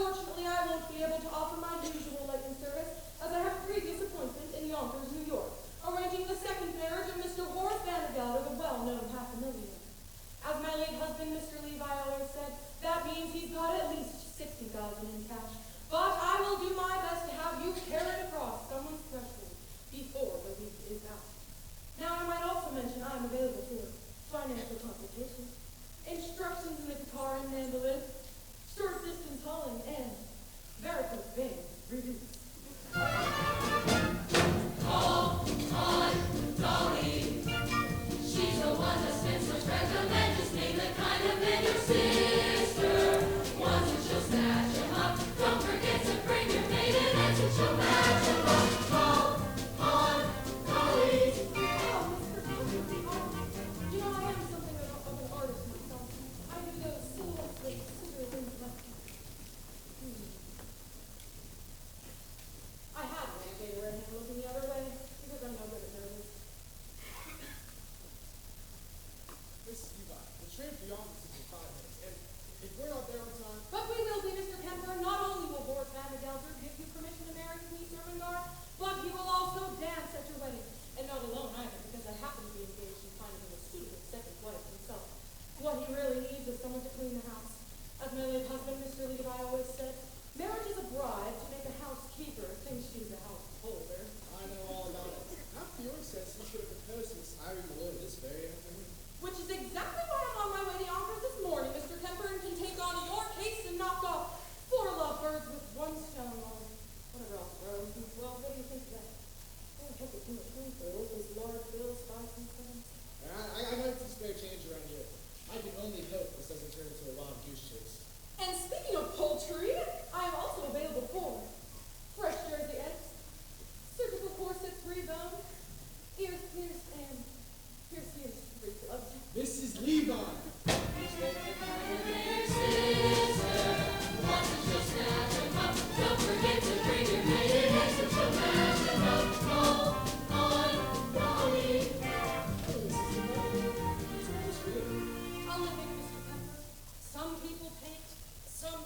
unfortunately, I won't be able to offer my usual lightning service, as I have a previous appointment in Yonkers, New York, arranging the second marriage of Mr. Horace Vandergelder, the well-known $500,000. As my late husband, Mr. Levi, always said, that means he's got at least $60,000 in cash. But I will do my best to have you carried across someone's threshold before the week is out. Now, I might also mention I am available for financial consultations, instructions in the guitar and mandolin, short distance hauling, and varicose vein reviews. Call on Dolly. She's the one that spends much recommend. Just name the kind of man your sister wants, and she'll snatch him up. Don't forget to bring your maiden and she'll match him up. Call on Dolly. Oh, Mr. Courtroom, you know, I am something of an artist myself. I do those silhouettes with scissors and left. I had an indicator in him looking the other way, because I'm no good at nervous. Mrs. Levi, the train for Yonkers is in 5 minutes, and if we're not there on time... But we will be, Mr. Kemper. Not only will Horace Vandergelder give you permission to marry Queen Ermengarde, but he will also dance at your wedding. And not alone either, because I happen to be engaged in finding him a suitable second wife himself. What he really needs is someone to clean the house. As my late husband, Mr. Levi, always said, marriage is a bribe to make a housekeeper think she's a householder. I know all about it. After your sense, you should have proposed to Miss Irene Malone this very afternoon. Which is exactly why I'm on my way to Yonkers this morning, Mr. Kemper, and can take on your case and knock off 4 lovebirds with 1 stone or whatever else grows. Well, what do you think of that? I don't hope it's too much room for all those large bills, 5 and 7. I like to spare change around here. I can only hope this doesn't turn into a wild goose chase. And speaking of poultry, I am also available for fresh Jersey eggs, surgical corsets rebone, ears pierced, and pierced gloves. Mrs. Levi! Don't forget to bring your maiden and she'll match him up. Call on Dolly. I'll admit, Mr. Kemper, some people paint, some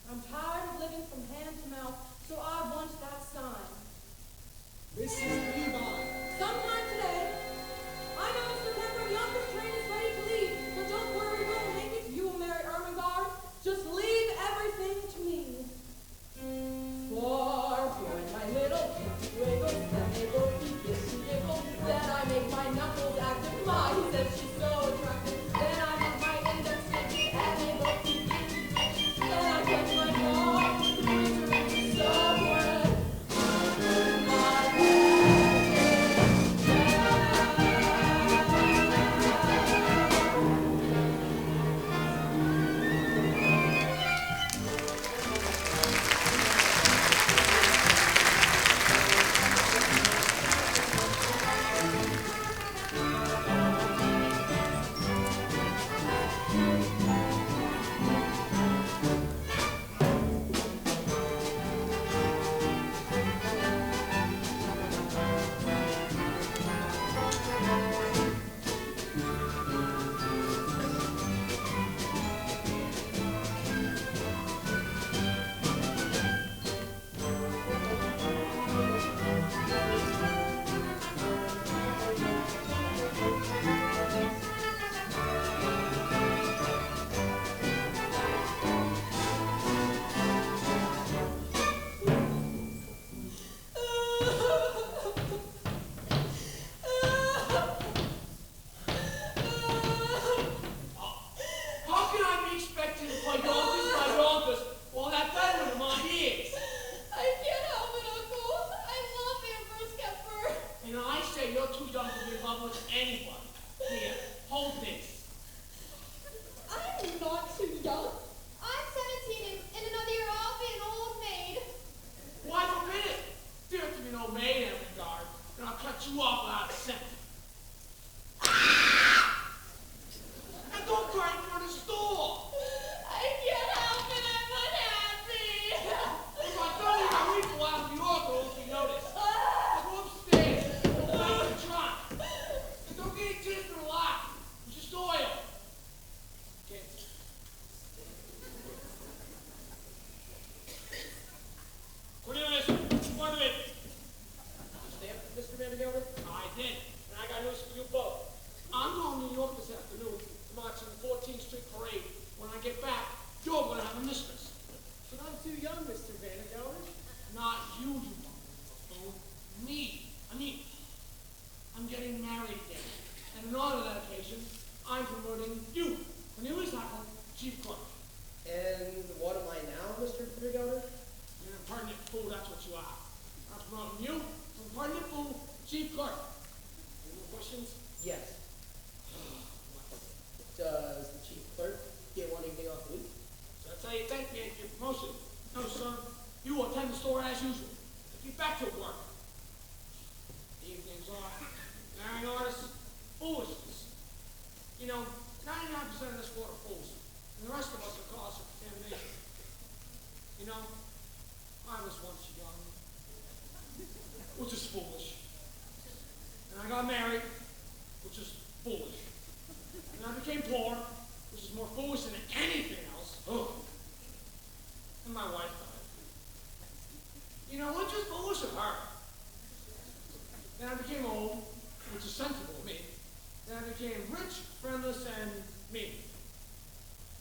I'm tired of living from hand to mouth, so I want that sign. Mrs. Levi. Sometime today. I know Mr. Pepper, Yonkers train is ready to leave, but don't worry, we'll make it. You will marry Ermengarde. Just leave everything to me. For when my little pinky wiggles, then they both begin to giggle. Then I make my knuckles active. Ma, he says she's so attractive. Then I make my index sticky, and they both begin to twitch. Then I touch my paw, the creature into somewhere.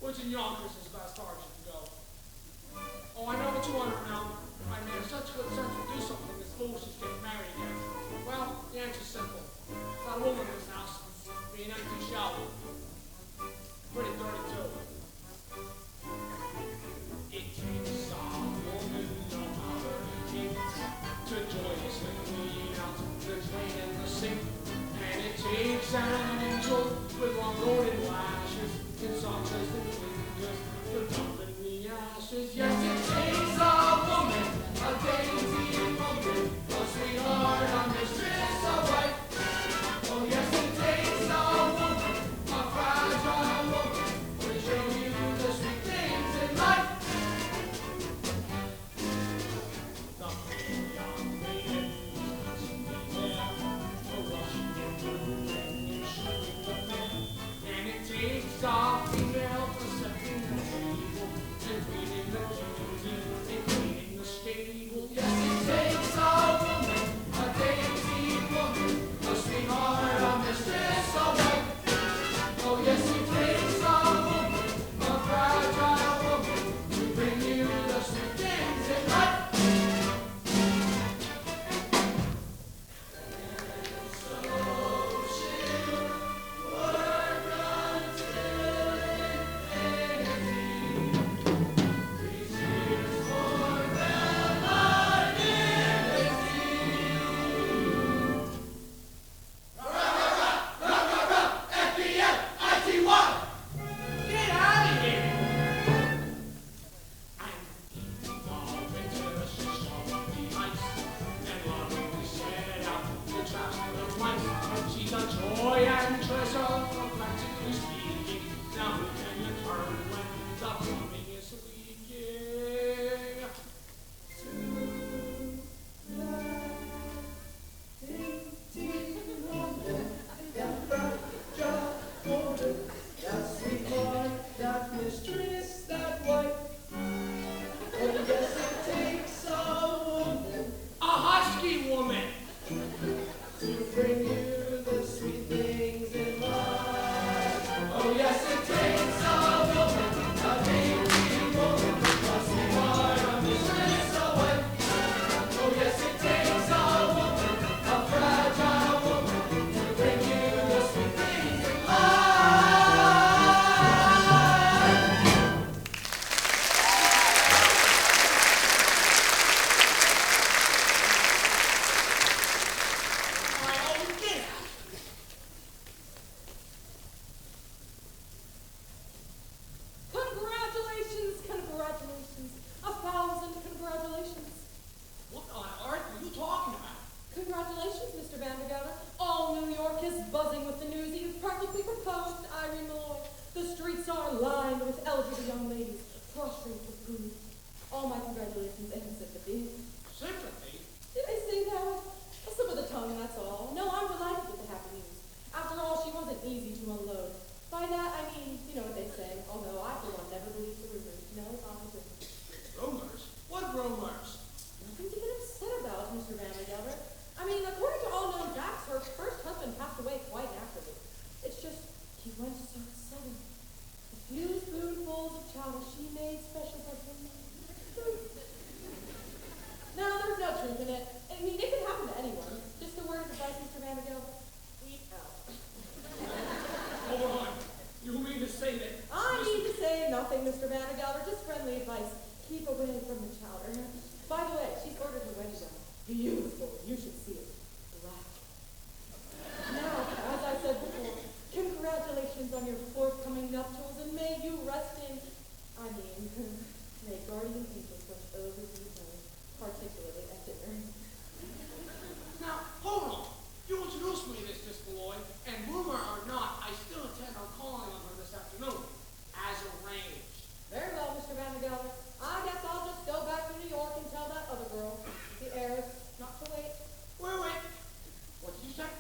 Which in Yonkers is about as far as you can go. Oh, I know what you want to know. I made such good sense to do something as foolish as getting married again. Well, the answer's simple. Not a woman in this house. Be an empty shell. Pretty dirty, too. It takes a woman, no matter to joyously clean out the drain and the sink. And it takes an angel with long golden lashes and socks and fingers to dump it approved. All my congratulations and sympathy. Sympathy? Did I say that with a slip of the tongue, that's all? No, I'm delighted with the happy news. After all, she wasn't easy to unload. By that, I mean, you know what they say, although I, for one, never believed the rumors. No, I didn't. Rumors? What rumors? Nothing to get upset about, Mr. Vandergelder. I mean, according to all known facts, her first husband passed away quite naturally. It's just, he went so sudden. A few spoonfuls of chowder she made special for him. No, there's no truth in it. I mean, it could happen to anyone. Just a word of advice, Mr. Vandergelder. Eat out. Hold on. You mean to say that... I need to say nothing, Mr. Vandergelder. Just friendly advice. Keep away from the chowder. By the way, she's ordered her wedding gown. Beautiful. You should see it. Black. Now, as I said before, congratulations on your forthcoming nuptials, and may you rest in... may guardian angels watch over you both, particularly at dinner. Now, hold on. You introduced me to this Miss Malloy, and rumor or not, I still intend on calling on her this afternoon, as arranged. Very well, Mr. Vandergelder. I guess I'll just go back to New York and tell that other girl, the heiress, not to wait. Wait. What did you say?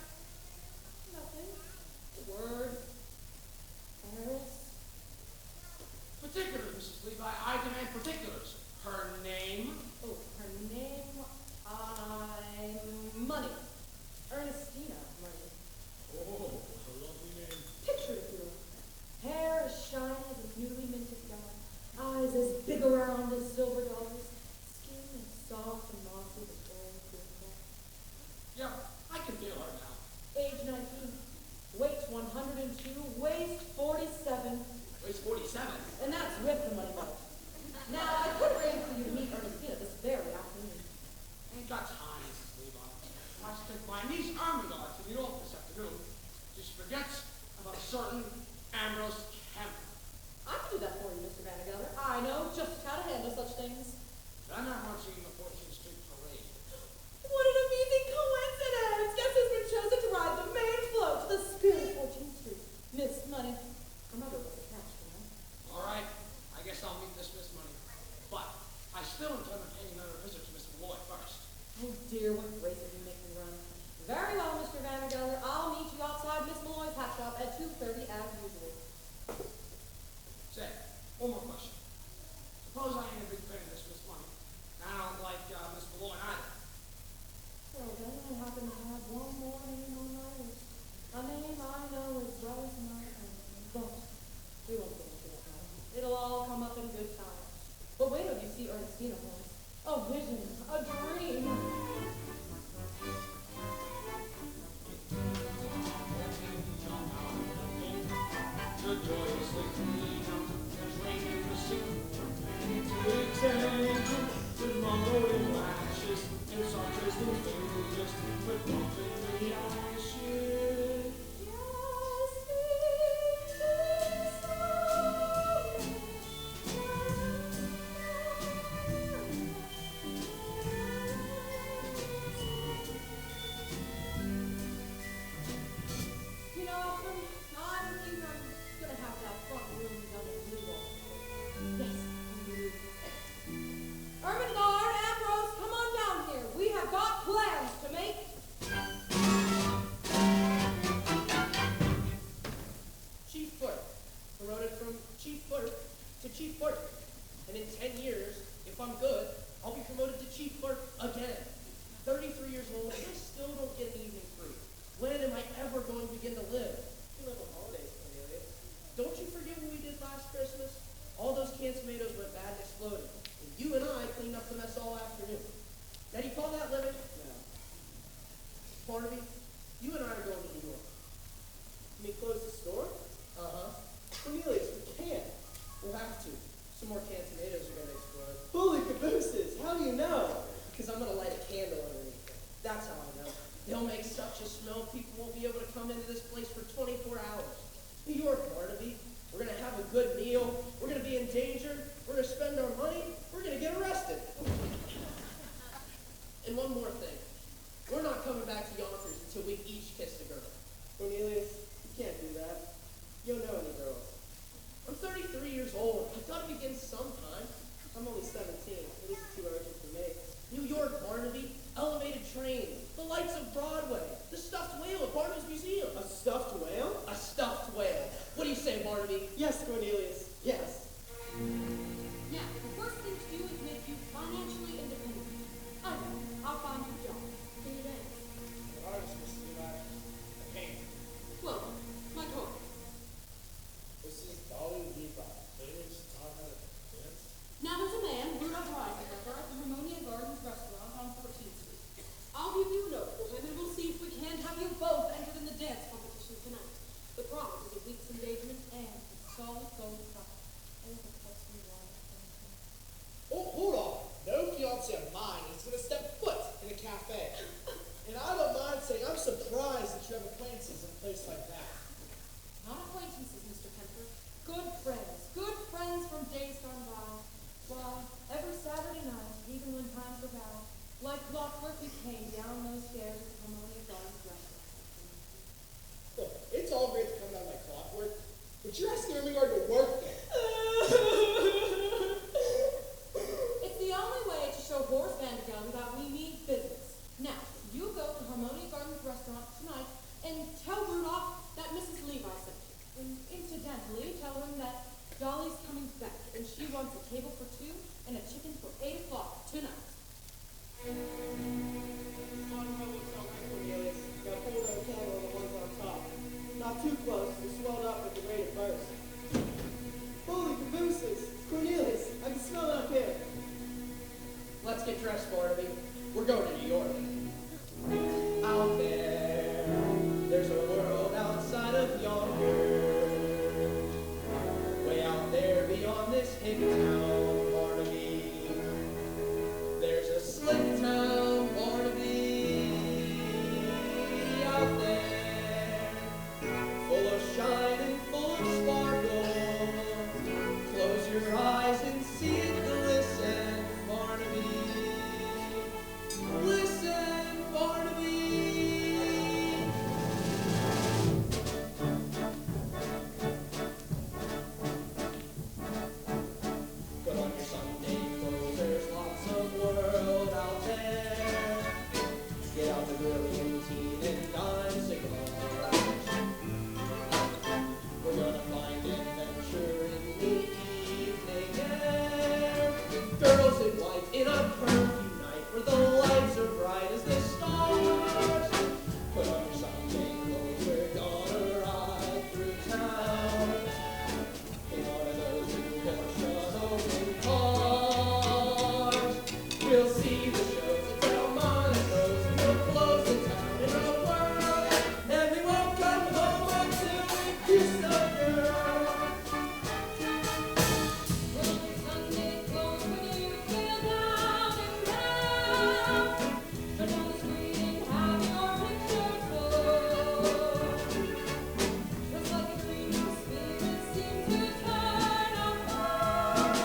Nothing. A word. Heiress. Particulars, Mrs. Levi. I demand particulars. Her name? Oh, her name, Money. Ernestina Money. Oh, a lovely name. Picture it, if you will. Hair as shiny as a newly minted gown. Eyes as big around as silver dollars. Skin as soft and mossy as old green. Yeah, I can feel her now. Age 19. Weight 102. Waist 47. Waist 47. And that's with the money belt. Now, I could arrange for you to meet Ernestina this very afternoon. Ain't got time, Mrs. Levi. I should take my niece Armagard to New York this afternoon. She forgets about a certain Ambrose Kemp. I can do that for you, Mr. Vandergelder. I know just how to handle such things. I'm not watching the 14th Street Parade. What an amazing coincidence! Guess who's been chosen to ride the main float to the spirit of 14th Street? Miss Money. Her mother was attached to her. All right, I guess I'll meet this Miss Money. But I still intend on paying another visit to Miss Malloy first. Oh dear, what races you make me run. Very well, Mr. Vandergelder. I'll meet you outside Miss Malloy's hat shop at 2:30 as usual. Say, one more question. Suppose I ain't a big fan of this Miss Money. I don't like Miss Malloy either. Well, then I happen to have one more name on my list. A name I know as well as my own. But we won't get into that now. It'll all come up in good time. But wait till you see Ernestina once. A vision, a dream. To joyously clean up the drain in the sink, and to examine with long lashes and soft as the fingers, but bumping the ashes. Yes, it is so. You know, I'm thinking I'm gonna have that front room done in New York. Yes, indeed. Ermengarde, Ambrose, come on down here. We have got plans to make. Chief clerk. Promoted from chief clerk to chief clerk. And in 10 years, if I'm good, I'll be promoted to chief clerk again. 33 years old, and I still don't get an evening free. When am I ever going to begin to live? You live on holidays, Cornelia. Don't you forget what we did last Christmas? All those canned tomatoes went bad and exploded. And you and I cleaned up the mess all afternoon. Now, do you call that living? No. Barnaby, you and I are going to New York. You mean close the store? Uh-huh. Cornelius, we can't. We'll have to. Some more canned tomatoes are going to explode. Holy cabooses, how do you know? Because I'm going to light a candle underneath them. That's how I know. They'll make such a smell, people won't be able to come into this place for 24 hours. New York, Barnaby. We're going to have a good meal. We're going to be in danger. We're going to spend our money. We're going to get arrested. And one more thing. We're not coming back to Yonkers until we each kissed a girl. Cornelius, you can't do that. You don't know any girls. I'm 33 years old. I've got to begin sometime. I'm Good friends from days gone by. Why, every Saturday night, even when times were bad, like clockwork we came down those stairs at the Harmonia Gardens restaurant. Look, it's all great to come down like clockwork, but you're asking everyone to work there. It's the only way to show Horace Vandergelder that we mean business. Now, you go to Harmonia Gardens restaurant tonight and tell Rudolph that Mrs. Levi sent you. And incidentally, tell him that Dolly's coming back and she wants a table for two and a chicken for 8 o'clock tonight. Cornelius, got pulled on camera on the ones on top. Not too close, they're swelled up at the rate of burst. Holy cabooses! Cornelius, I can smell it up here. Let's get dressed, Barnaby. We're going to New York. Out there's a world outside of Yonkers. Way out there beyond this hick town, Barnaby. There's a slick town, Barnaby. Out there, full of shine and full of sparkle. Close your eyes and see it glisten, Barnaby. Listen, Barnaby. Put on your Sunday clothes, there's lots of world out there. Get out the brilliant teen and dime cigars. We're gonna find adventure in the evening air. Girls in white in a curfew night where the lights are bright as the stars. Put on your Sunday clothes, we're gonna ride through town in one of those new construction cars. We'll see the shows at Delmonico's and we'll close the town in a whirl. And we won't come home until we kiss the girl. Put on your Sunday clothes when you feel down and down. Turn on the screen and have your picture full. Just like a dream, spirit seems to turn apart.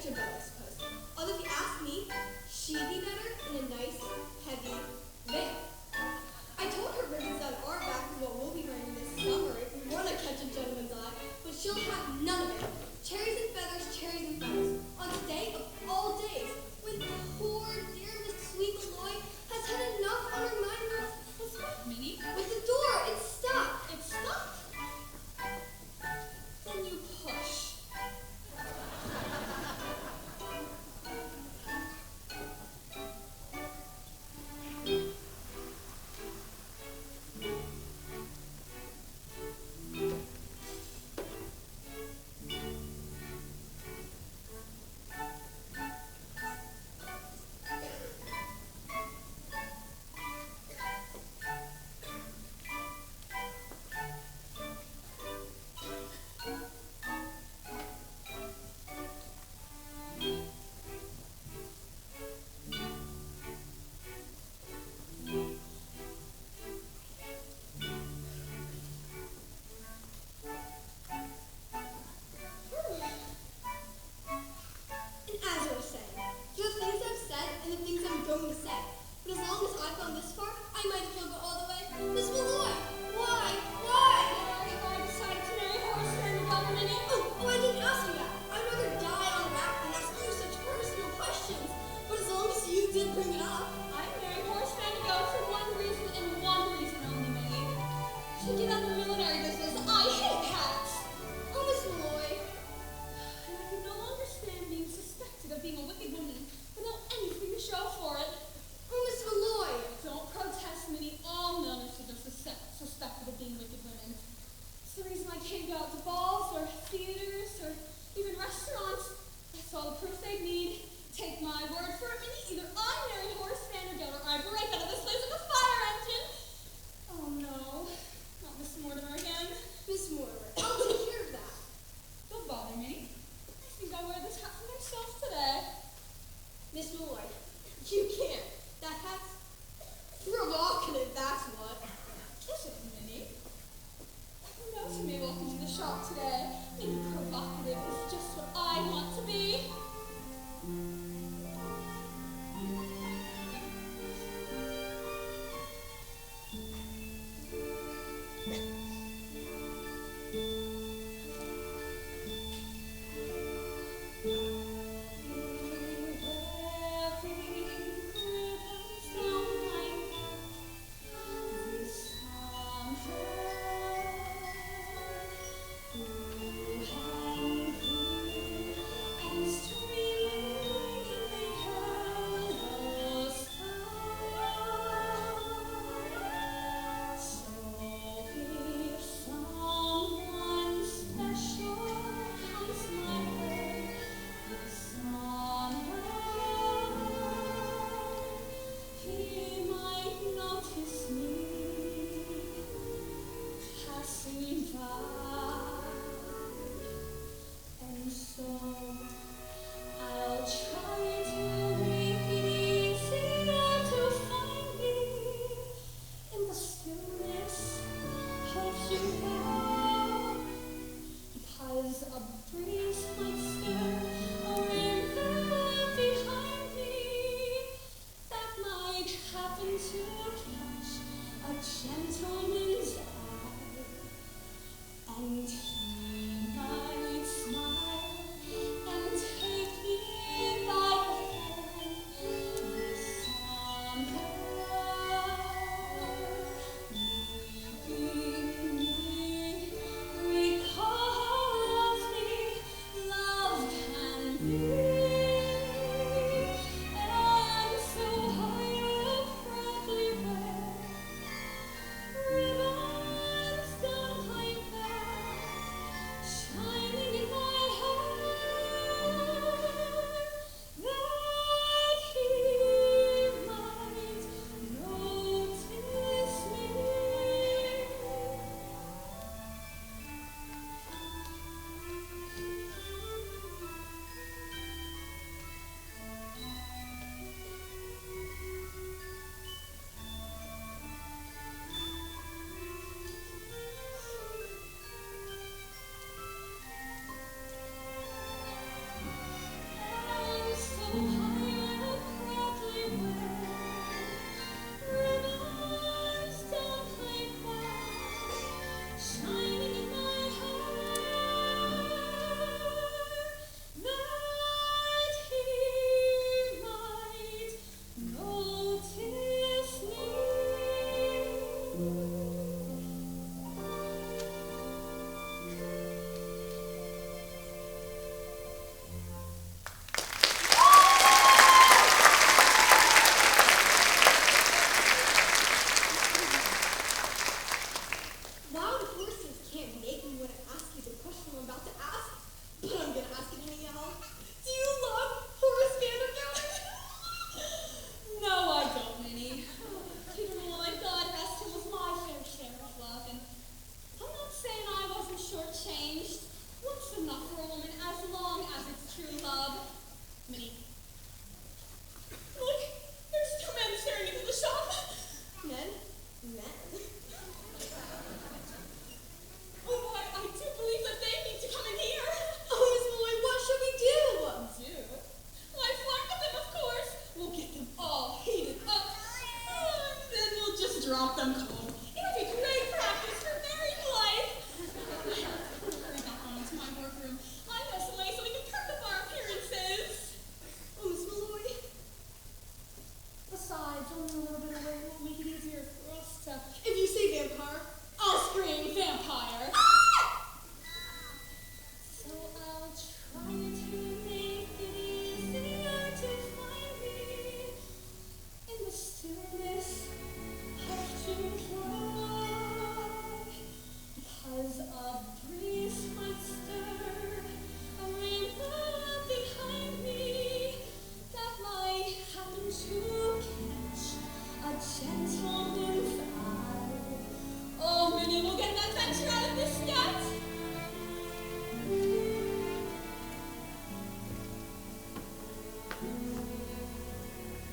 catch a boat, I suppose. Although if you ask me, she'd be better in a nice, heavy veil. I told her ribbons on our back is what we'll be wearing this summer if we want to catch a gentleman's eye, but she'll have none of it. Cherries and feathers, cherries and feathers. On today of all days, when poor dear Miss Sweet Lloyd has had enough on her mind with what, Minnie? With the door, it's stuck. It's stuck? Then you push.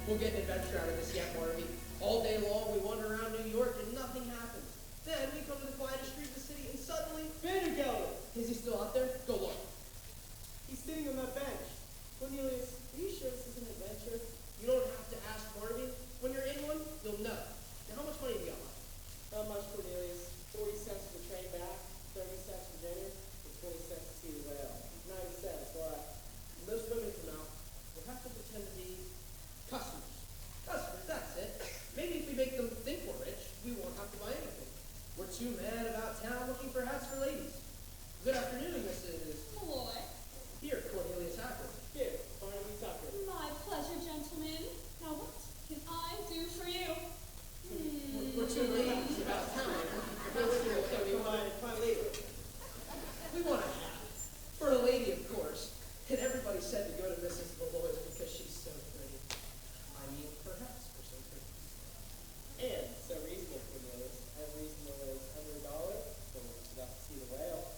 We'll get an adventure out of this yet, Barnaby. All day long we wander around New York and nothing happens. Then we come to the quietest street in the city and suddenly... Vandergelder! Is he still out there? Go look. He's sitting on that bench. Cornelius, are you sure this is an adventure? You don't have to ask Barnaby. When you're in one, you'll know. Now, how much money do you got left? Not much, Cornelius. 40 cents for the train back, 30 cents for dinner, and 20 cents to see the whale. 90 cents, why? When those women come out, we'll have to pretend to be customers. Customers, that's it. Maybe if we make them think we're rich, we won't have to buy anything. We're two men about town looking for hats for ladies. Good afternoon, Mrs. Malloy. Here, Cornelius Hacker. Here, Barnaby Tucker. My pleasure, gentlemen. Now what can I do for you? We're two ladies about town looking for hats for ladies. Fine later. We want a hat. For a lady, of course. And everybody said to go to Mrs. Malloy's because she's so pretty. I mean, perhaps for so pretty. And so reasonable, Cornelius. As reasonable as $100 for enough to see the whale.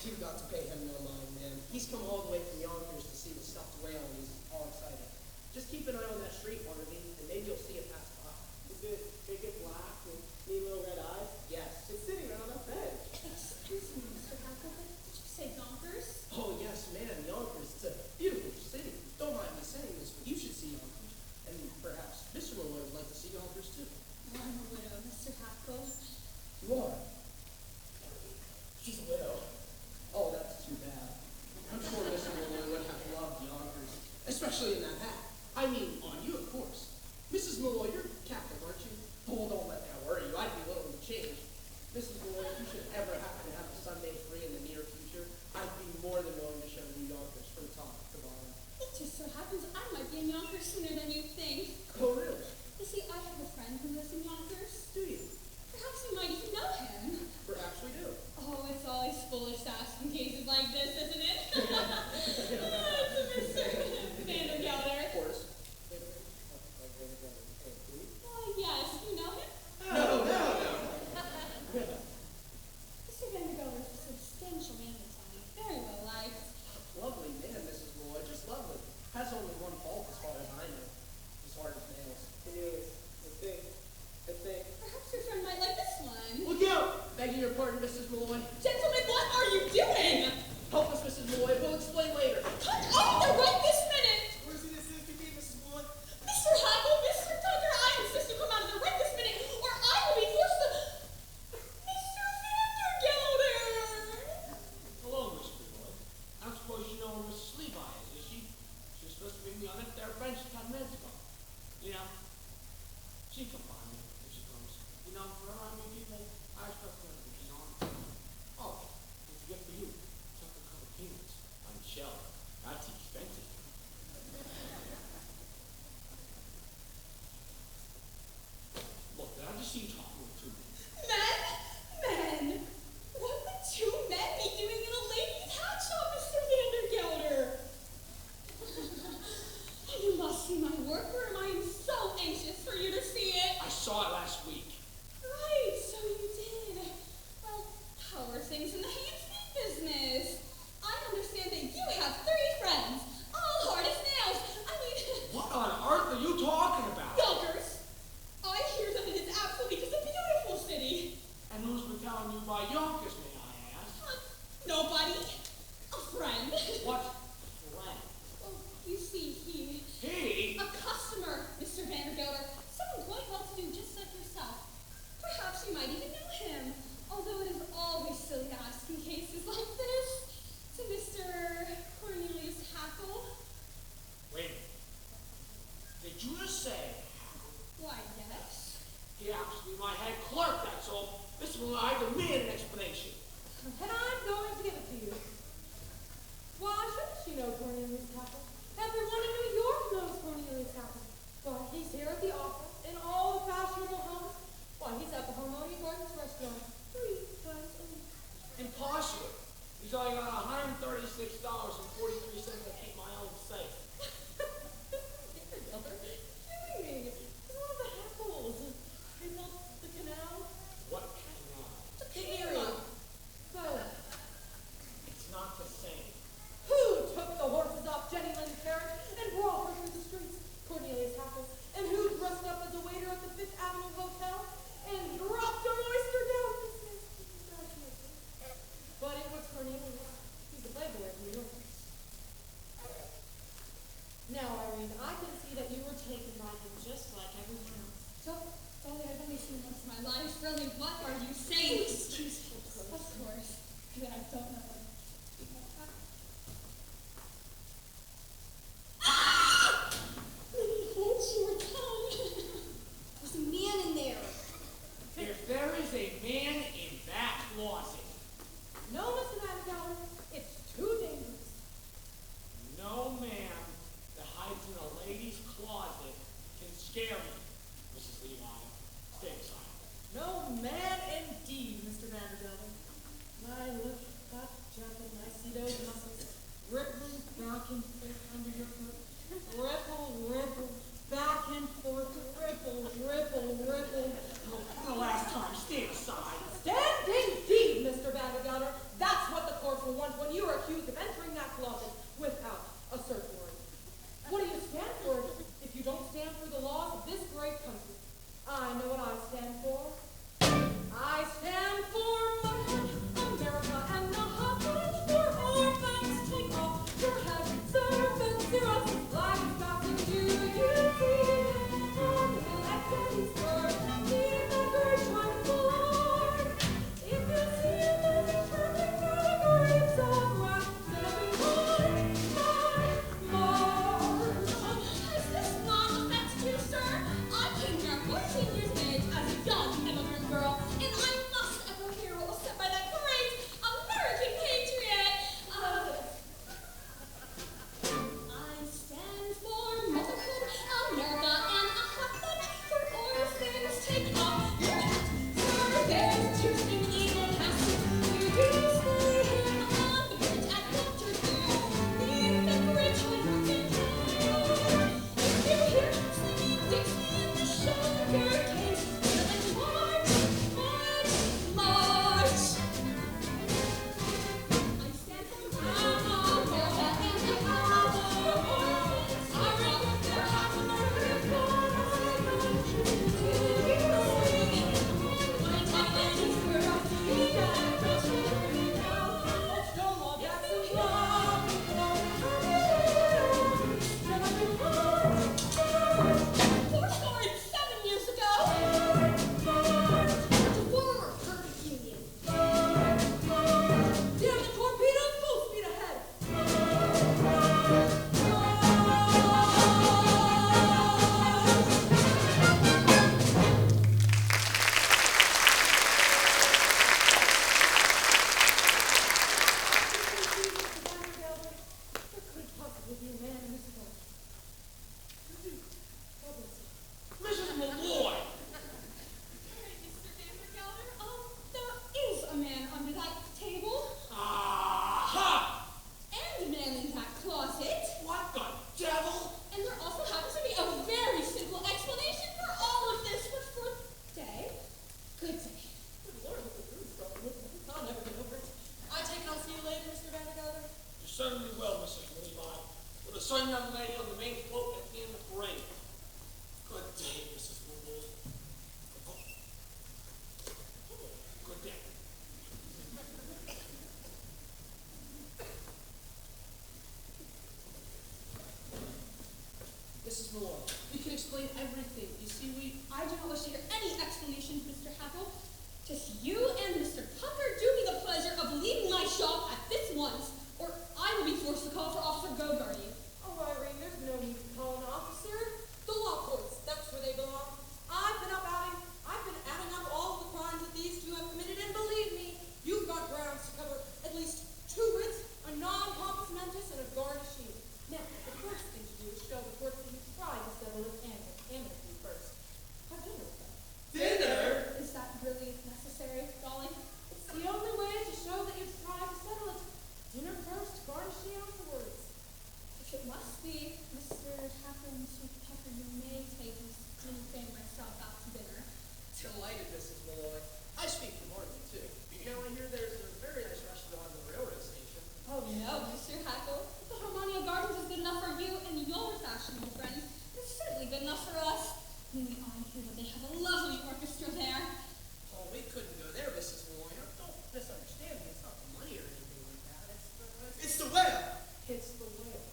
You've got to pay him no mind, man. He's come all the way from Yonkers to see the stuffed whale, and he's all excited. Just keep an eye on that street, Barnaby, and maybe you'll see it pass by. Is it big and black with neat little red eyes? Yes. It's sitting right on that bench. Excuse me, Mr. Hackle, but did you say Yonkers? Oh, yes, man, Yonkers. It's a beautiful city. Don't mind me saying this, but you should see Yonkers. And perhaps Mr. Malloy would like to see Yonkers, too. I'm a widow, Mr. Hackle. You are? She's a widow. Oh, that's too bad. I'm sure Mr. Malloy would have loved Yonkers, especially in that hat. I mean, on you, of course. Mrs. Malloy, you're Catholic, aren't you? Oh, don't let that worry you. I'd be willing to change. Mrs. Malloy, if you should ever happen to have a Sunday free in the near future, I'd be more than willing to show you Yonkers from top to bottom. It just so happens I might be in Yonkers sooner than you think. Oh, really? You see, I have a friend who lives in Yonkers. Do you? Perhaps you might even know him. Perhaps we do. Oh, it's always foolish to ask in cases like this, isn't it? It's Mr. Vandergelder. Of course. Why, yes, you know him? No. Mr. Vandergelder is a substantial man, they tell me. Very well liked. Lovely man, Mrs. Malloy, just lovely. Has only one fault as far as I know. He's hard as nails. Cornelius, I think. Perhaps your friend might like this one. Look out! Begging your pardon, Mrs. Malloy. Gentlemen, what are you doing? Help us, Mrs. Malloy. We'll explain later. Come over right this minute! Where's the assistant to be, Mrs. Malloy? Mr. Hackle, Mr. Tucker, I insist you come out of there right this minute, or I will be forced to... Mr. Vandergelder! Hello, Mr. Malloy. I don't suppose you know where Mrs. Levi is she? She was supposed to meet me on that there bench 10 minutes ago. You know, she can find me if she comes. You know, for around me people, I expect her to be on. Oh, it's a gift for you. Something called peanuts on the shelf. That's expensive. Look, did I just see you talking with two men? Men! What would two men be doing in a lady's hat shop, Mr. Vandergelder? You must see my work room. I am so anxious for you to see it. I saw it last week. Right, so you did. Well, how are things in the hand-feed business? I understand that you have 3 friends, all hard as nails. I mean... What on earth are you talking about? Yonkers! I hear that it is absolutely just a beautiful city. And who's been telling you about Yonkers, may I ask? Nobody. A friend. What friend? Well, you see, he... He? A customer, Mr. Vandergelder. Someone quite well to do, just like yourself. Perhaps you might even know him. Although it is always silly to ask in cases like this. To Mr. Cornelius Hackle. Wait a minute. Did you just say Why, yes. he happens to be my head clerk, that's all? Mr. Malloy, I demand an explanation. And I'm going to give it to you. Why shouldn't you know Cornelius Hackle? Everyone in New York knows Cornelius Hackle. Why, he's here at the opera, in all the fashionable homes. Why, he's at the Harmonia Gardens restaurant 3 times a week. Impossible. He's only got $136.43 to keep my own safe. Kidding me. He's one of the Hackles. He built the canal. What canal? The canal. So, It's not the same. who took the horses off Jenny Lynn's carriage and brought her through the streets? Cornelius Hackle. yourself for once when you are accused of entering that closet without a search warrant. What do you stand for if you don't stand for the laws of this great country? I know what I stand for. I stand for America and the hostage for our banks. Take off your head, servants, zeros, life is passing to you. See, let Daddy's word, need the great triumphant Lord. If you see a message coming through the graves of wrath, then Has this not affected you, sir? I came here 14 years of age as a young immigrant girl, and I must echo hear what was said by that great American patriot. I stand for motherhood, America, and a husband for all things taken off. Sir, there's truth in evil passing. You do stay here on the bridge at Waterloo. Leave the bridge with nothing higher. If you hear singing Dixie in the sugar case, then march, march, march. I stand for America and the husband. I reckon there has never been years ago, the former perfect union. damn the torpedoes, full speed ahead. Vandergelder, there couldn't possibly be a man in this world. God bless you. Mrs. Malloy! Mr. Vandergelder, there is a man under that table, Aha! and a man in that closet, What the devil? and there also happens to be a very simple explanation for all of this, but for day, good day. Good Lord, what the room's broken. I'll never get over it. I take it I'll see you later, Mr. Vandergelder. You certainly will, Mrs. Levi. With a certain young lady on the main float at the end of the parade. Good day, Mrs. Malloy. Good day. Mrs. Malloy, we can explain everything. You see, I do not wish to hear any explanations, Mr. Hackle. Just you and Mr. Tucker do me the pleasure of leaving my shop at this once, or I will be forced to call for Officer Go-Guardy. Oh, Irene, there's no need to call an officer. The law courts, that's where they belong. I've been adding up all of the crimes that these two have committed, and believe me, you've got grounds to cover at least 2 writs, a non-compos mentis, and a garnishee. Now, the first thing to do is show the courts that you tried to settle it amicably first. Have dinner with them. Dinner? Is that really necessary, Dolly? It's the only way to show that you've tried to settle it. Dinner first, garnishee afterwards. If it must be, Mr. Hackle and Mr. Tucker, you may take Miss Jean and myself out to dinner. delighted, Mrs. Malloy. I speak for Harmonia, too. You know, I hear there's a very nice restaurant on the railroad station. Oh no, Mr. Hackle. The Harmonia Gardens is good enough for you and your fashionable friends. It's certainly good enough for us. Only I hear that they have a lovely orchestra there. Oh, we couldn't go there, Mrs. Malloy. Don't misunderstand me. It's not the money or anything like that. It's the whale. It's the whale.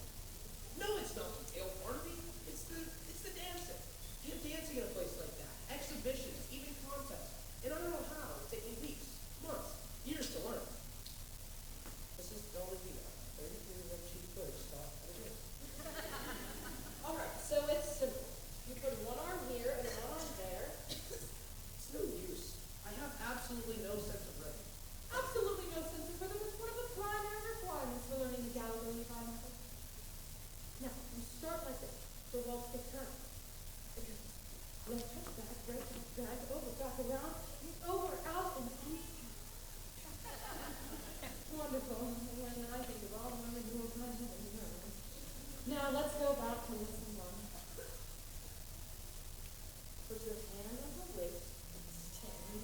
No, it's not the tail part of me. It's the dancing. You know, dancing in a place like that. Exhibitions, even contests. And I don't know how. It's taking weeks, months, years to learn. This is Dolly, 30 years of cheap clerks taught how to do it. All right, so it's simple. You put one arm here and one arm there. It's no use. I have absolutely no sense of rhythm. Absolutely no sense of rhythm. It's one of the primary requirements for learning the Galileo method. Now, you start like this. The waltz takes time. Left hook, back, right hook, back, over, back around, over, out, and on. Wonderful. When I think of all the women who will come to the room. Now, let's go back to lesson 1. Put your hand on the waist and stand.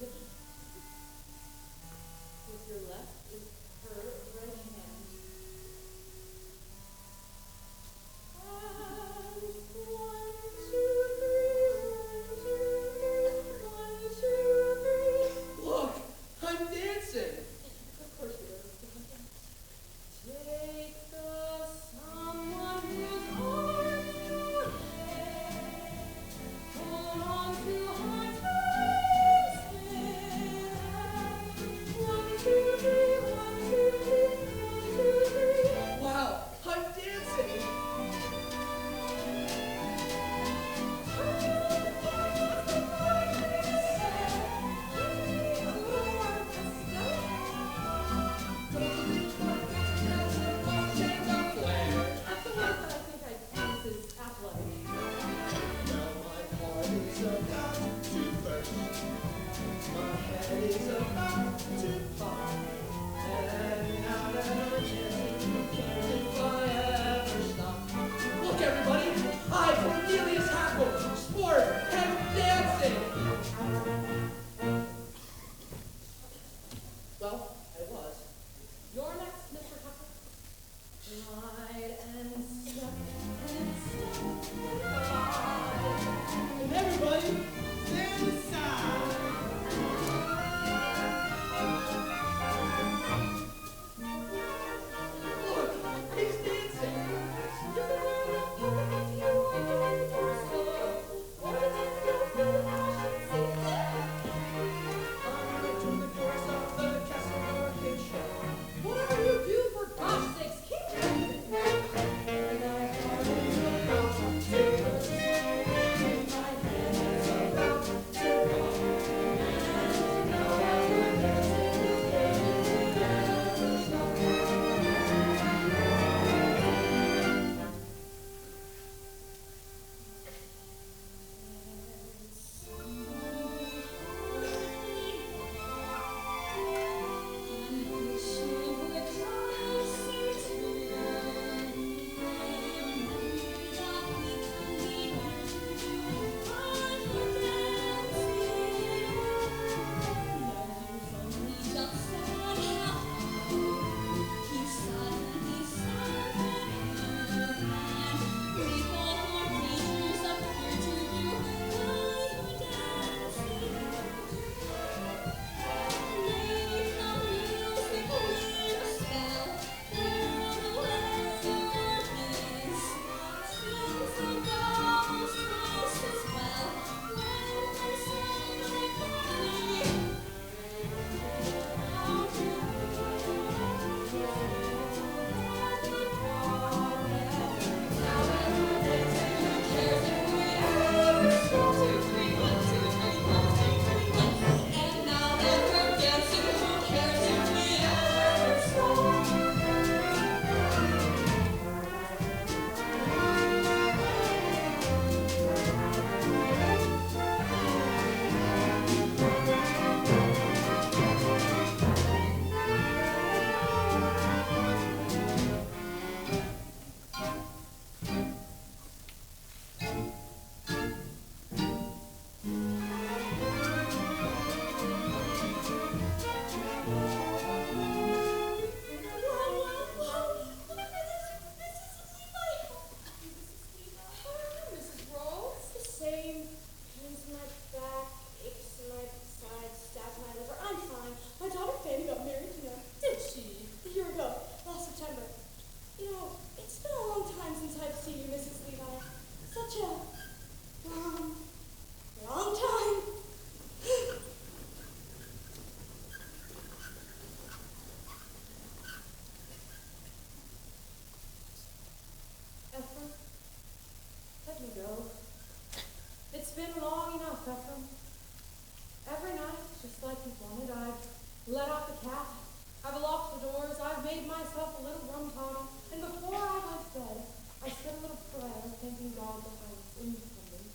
made myself a little rum toddy, and before I went to bed, I said a little prayer, thanking God that I was independent,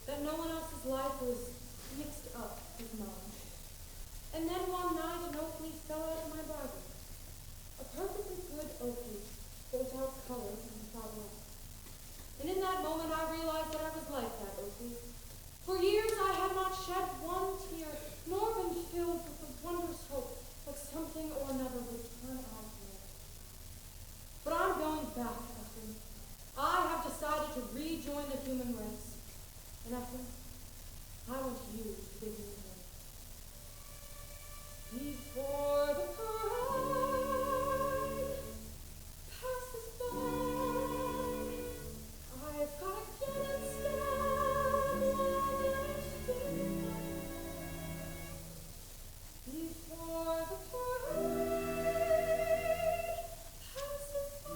that no one else's life was mixed up with mine. And then one night an oak leaf fell out of my Bible. A perfectly good oak leaf, but without color and without light. And in that moment I realized that I was like that oak leaf. For years I had not shed one tear, nor been filled with the wondrous hope that something or another would turn out well. But I'm going back, Ethel. I have decided to rejoin the human race. And Ethel, I want you to give me a hand. Before the pride passes by, I've got to get and stand while there's daylight. Before the pride passes by.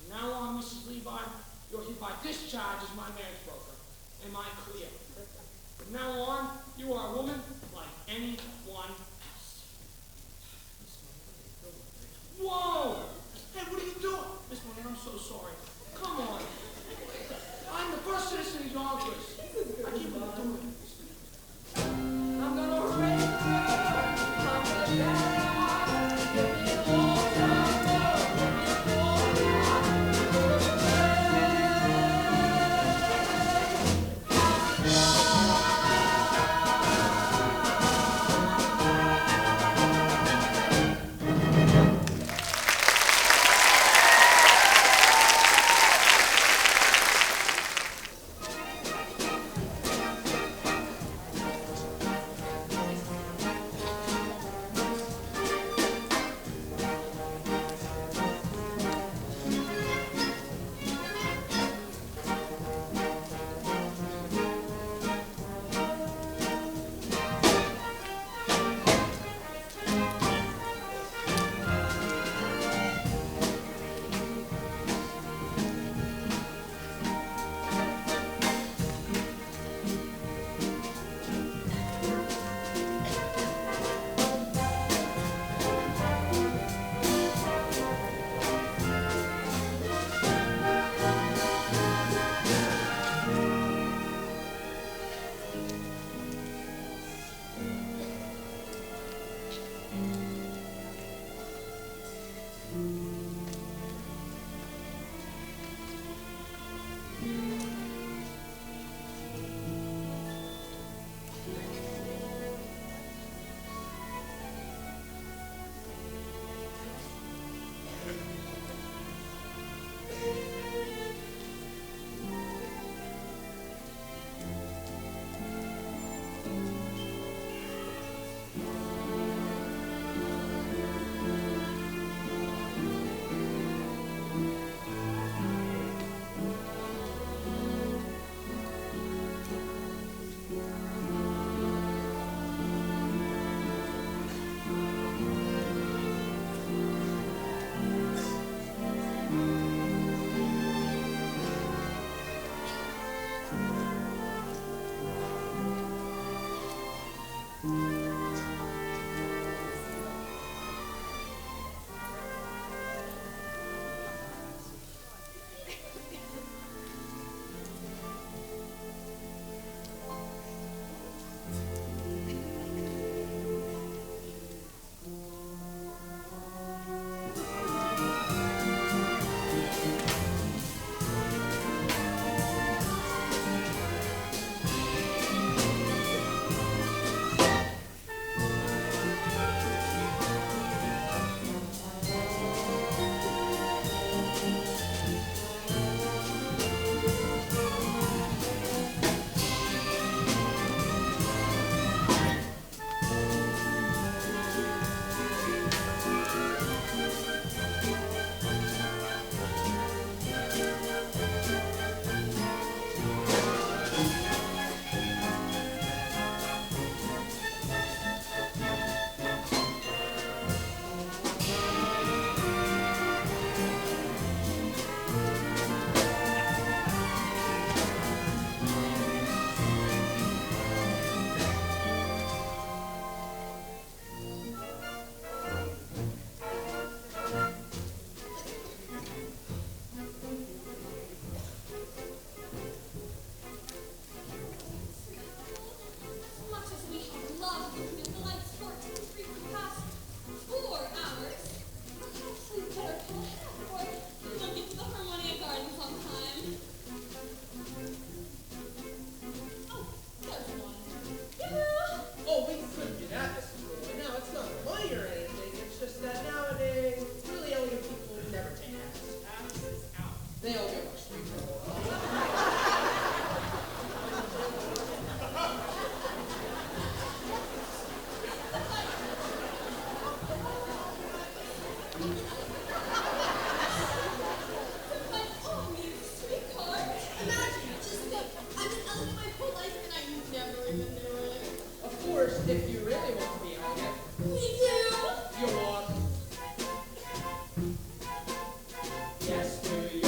From now on, Mrs. Levi, you're hereby discharged as my marriage broker. Am I clear? From now on, you are a woman like anyone else. Whoa! Hey, what are you doing? Miss Monet, I'm so sorry. Come on. I'm the first citizen of Yonkers. I can't believe I'm doing this. I'm gonna raise her from the down, give me all if you really want to be on it. We do. You're welcome. Yes, do you?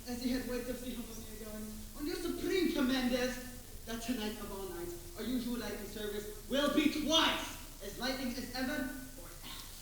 as the head waiter of the Harmonia going, on your supreme commanders, that tonight of all nights, our usual lighting service will be twice as lighting as ever or else.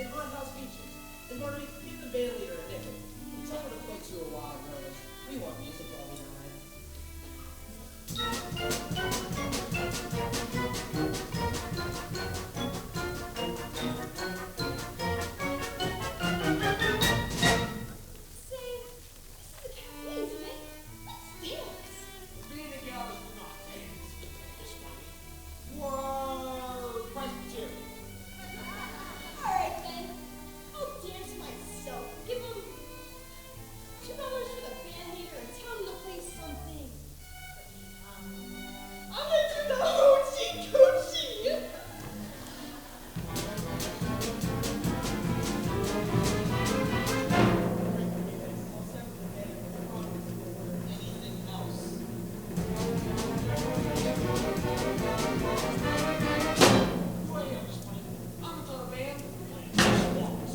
and hothouse beaches. And Barnaby, give the band leader a nickel. And tell her to play to her wild rose. We want music while we dine. Say, this is a cafe, isn't it? Let's dance. Vandergelders will not dance, Miss Money. Whoa, Presbyterian. All right, then. I'll dance myself. Give him $2 for the band leader and tell him to play something. I'm gonna do the hoochie coochie. Anything else? You ain't here, Miss Money. I'm the band playing waltz.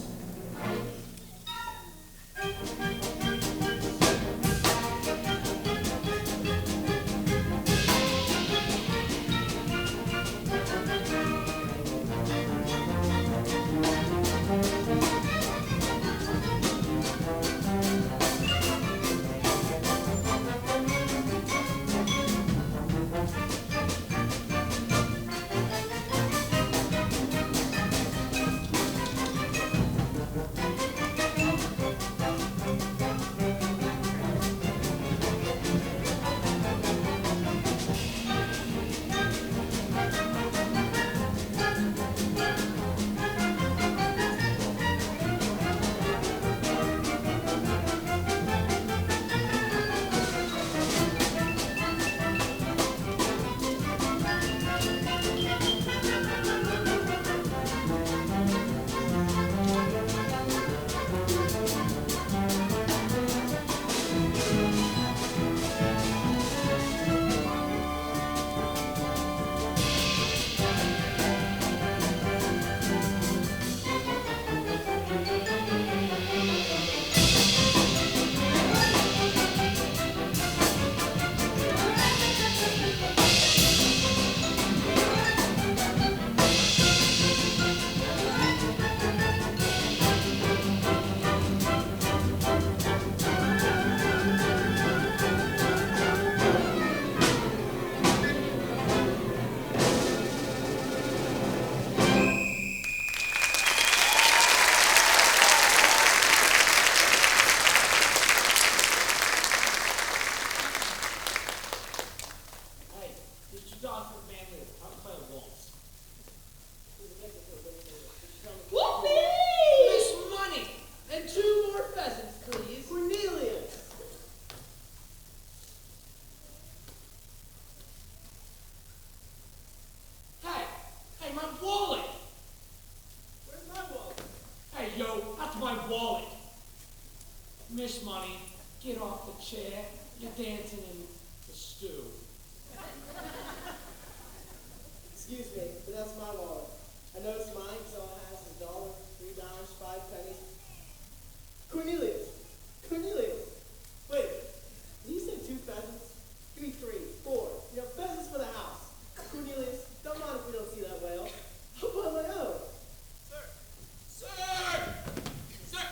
Hey, this is $2 for the band leader. I'm gonna play a waltz. Whoopee! Miss Money! And 2 more pheasants, please. Cornelius! Hey, my wallet! Where's my wallet? Hey, yo, that's my wallet. Miss Money, get off the chair. You're dancing in the stew. Excuse me, but that's my wallet. I know it's mine because all it has is $1, $3, 5 pennies. Cornelius! Cornelius! Wait, did you say 2 pheasants? Give me 3, 4. You know, pheasants for the house. Cornelius, don't mind if we don't see that whale. I'll buy my own. Sir! Sir!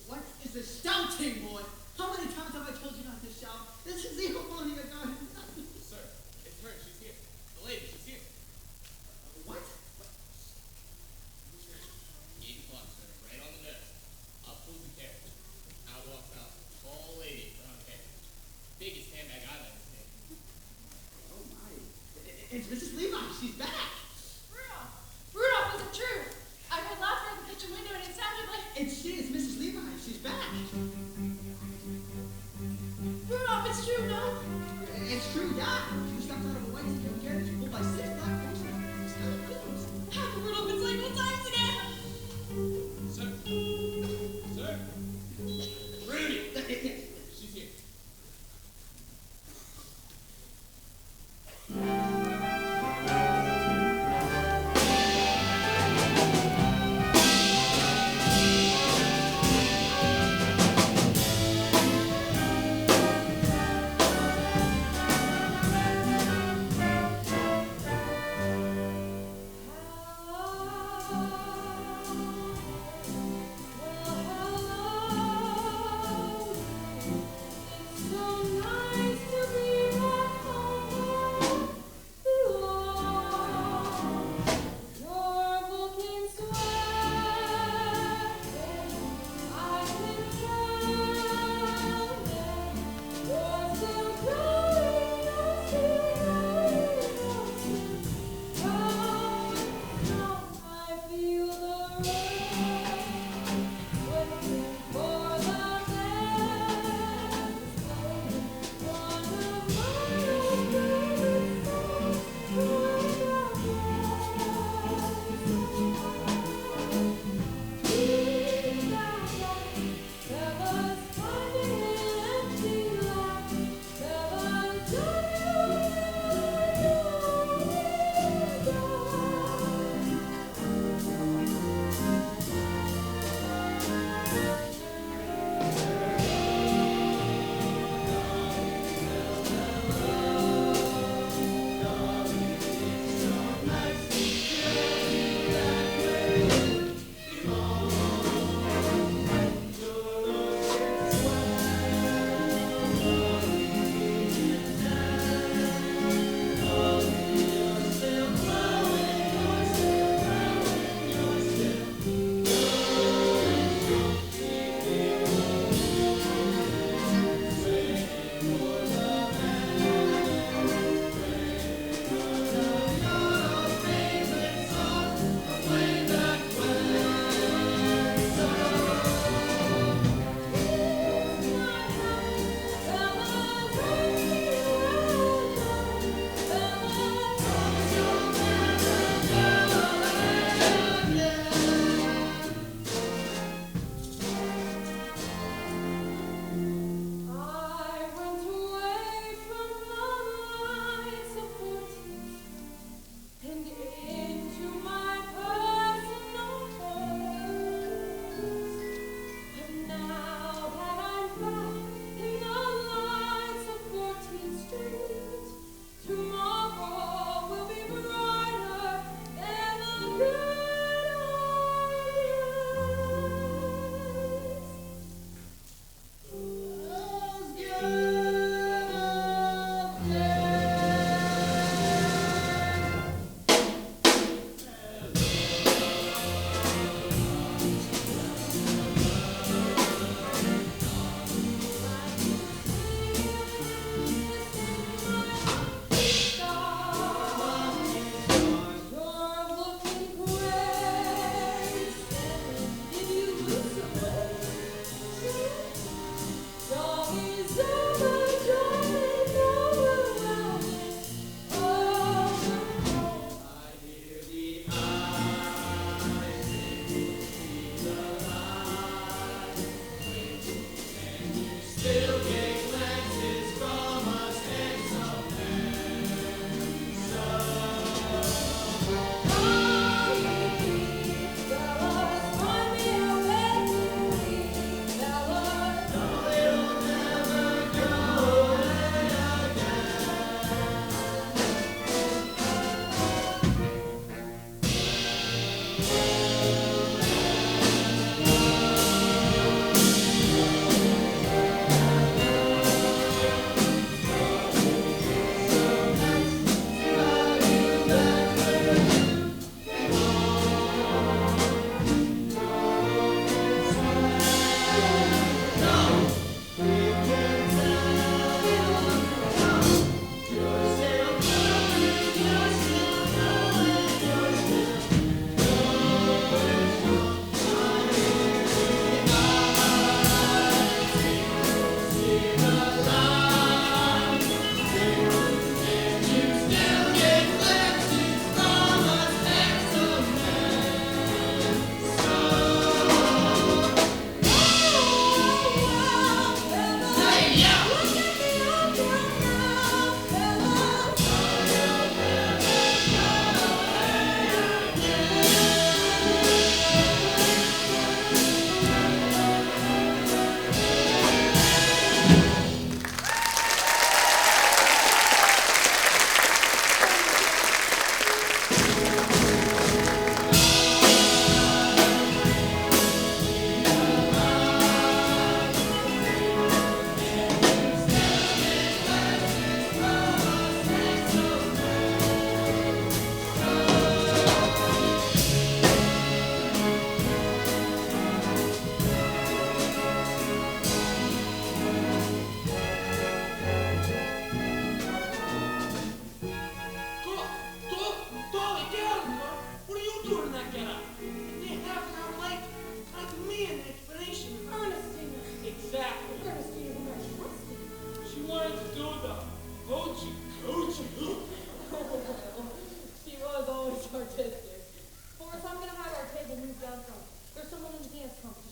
What is this shouting, boy? How many times have I told you not to shout? This is the Harmonia garden. Sir, it's her. She's here. The lady, she's here. What? 8 o'clock, sir. Right on the nose. Up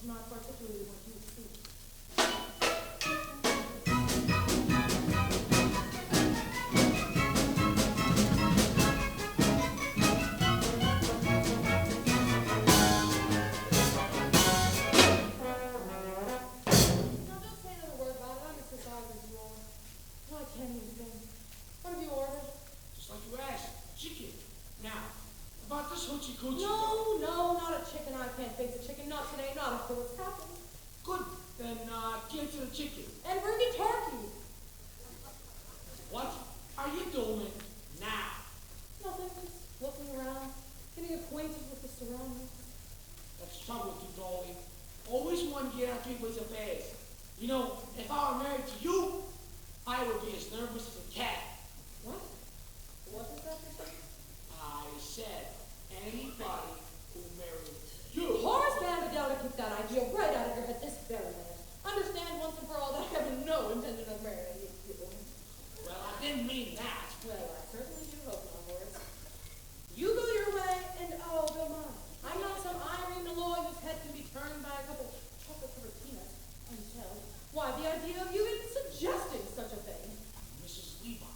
which not particularly want you to see. Now don't say another word about it. I'm as surprised as you are. Why can't you think? What have you ordered? Just like you asked, chicken. Now, about this hoochie coochie. No, not a chicken. I can't face a chicken. Not today, not after what's happened. Good. Then give it to the chicken. And bring me turkey. What are you doing now? Nothing, just looking around, getting acquainted with the surroundings. That's the trouble with you, Dolly. Always want to get out people's affairs. You know, if I were married to you, I would be as nervous as a cat. What? What is that you said? I said anybody who married you. Horace Vandergelder, keep that idea right out of your head this very minute. Understand once and for all that I have no intention of marrying you people. Well, I didn't mean that. Well, I certainly do hope not, Horace. You go your way, and I'll go mine. I'm not some Irene Malloy whose head can be turned by a couple chocolate-covered peanuts. Until, why, the idea of you even suggesting such a thing. Mrs. Levi,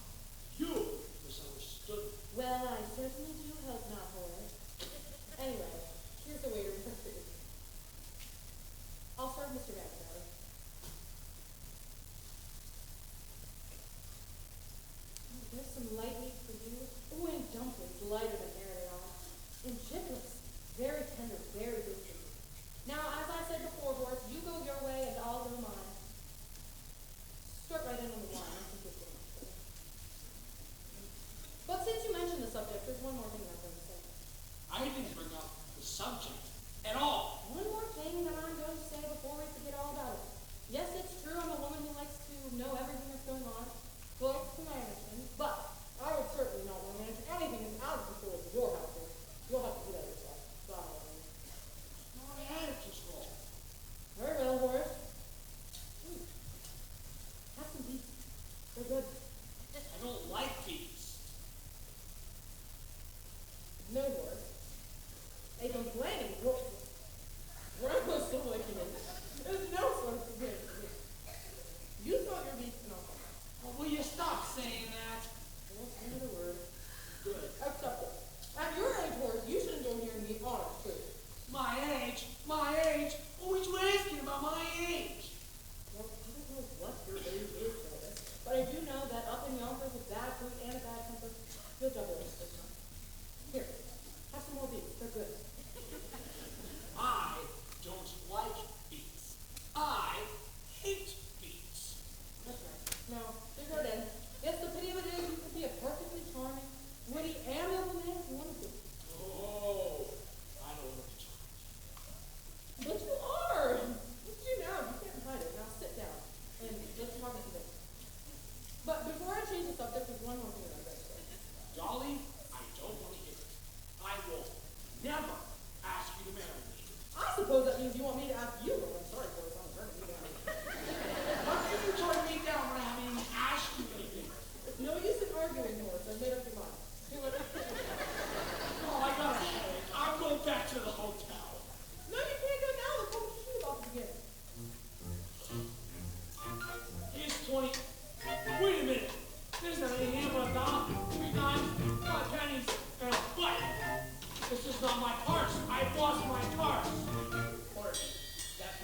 you misunderstood. Well, I certainly do hope not, Horace. Anyway, here's the waiter with food. I'll serve Mr. Vandergelder. There's some light meat for you. Oh, and dumplings, lighter than air they are. And giblets, very tender, very good for you. Now, as I said before, Horace, you go your way and I'll go mine. Start right in on the wine. I think it's good enough. But since you mentioned the subject, there's one more thing I'm going to say. I didn't bring up the subject at all. One more thing that I'm going to say before we forget all about it. Yes, it's true I'm a woman who likes to know everything that's going on, close to management, but I would certainly not want to manage anything that's out of control of your household. You'll have to do that yourself. God, I mean. No, I had it control. Very well, Horace. Have some beef. They're good. I don't like these. No, Horace. I don't blame you. Grandma's still liking it. There's no sort of forgiveness. You thought your beef enough. Well, will you stop saying that? Won't say another word. Good. Acceptable. At your age, Horace, you should enjoy hearing the honest truth. My age? My age? Always you asking about my age. Well, I don't know what your age is, Horace, but I do know that up in Yonkers with bad food and a bad temper, you'll double it this time. Here, have some more beef. They're good. I don't like beets. I hate beets. That's right. Now, dig right in. Yes, the pity of it is you could be a perfectly charming, witty, amiable man if you wanted to. Oh, I don't want to talk. But you are! Look at you now. You can't hide it. Now sit down and let's talk about this. But before I change the subject, there's one more thing that I'd like to say. Dolly, I don't want to hear it. I will never ask you to marry me. I suppose that means you want me to ask you. Well, I'm sorry, Horace. I'm turning you down. How can you turn me down when I haven't even asked you anything? There's no use in arguing, Horace. I've made up your mind. Do it. Oh, I got a headache. I'll go back to the hotel. No, you can't go now. The competition is about to begin. Here's 20. Wait a minute. There's not any here but a dollar, 3 dimes, 5 pennies, and a butt. This is not my purse. I lost my purse. Horace, that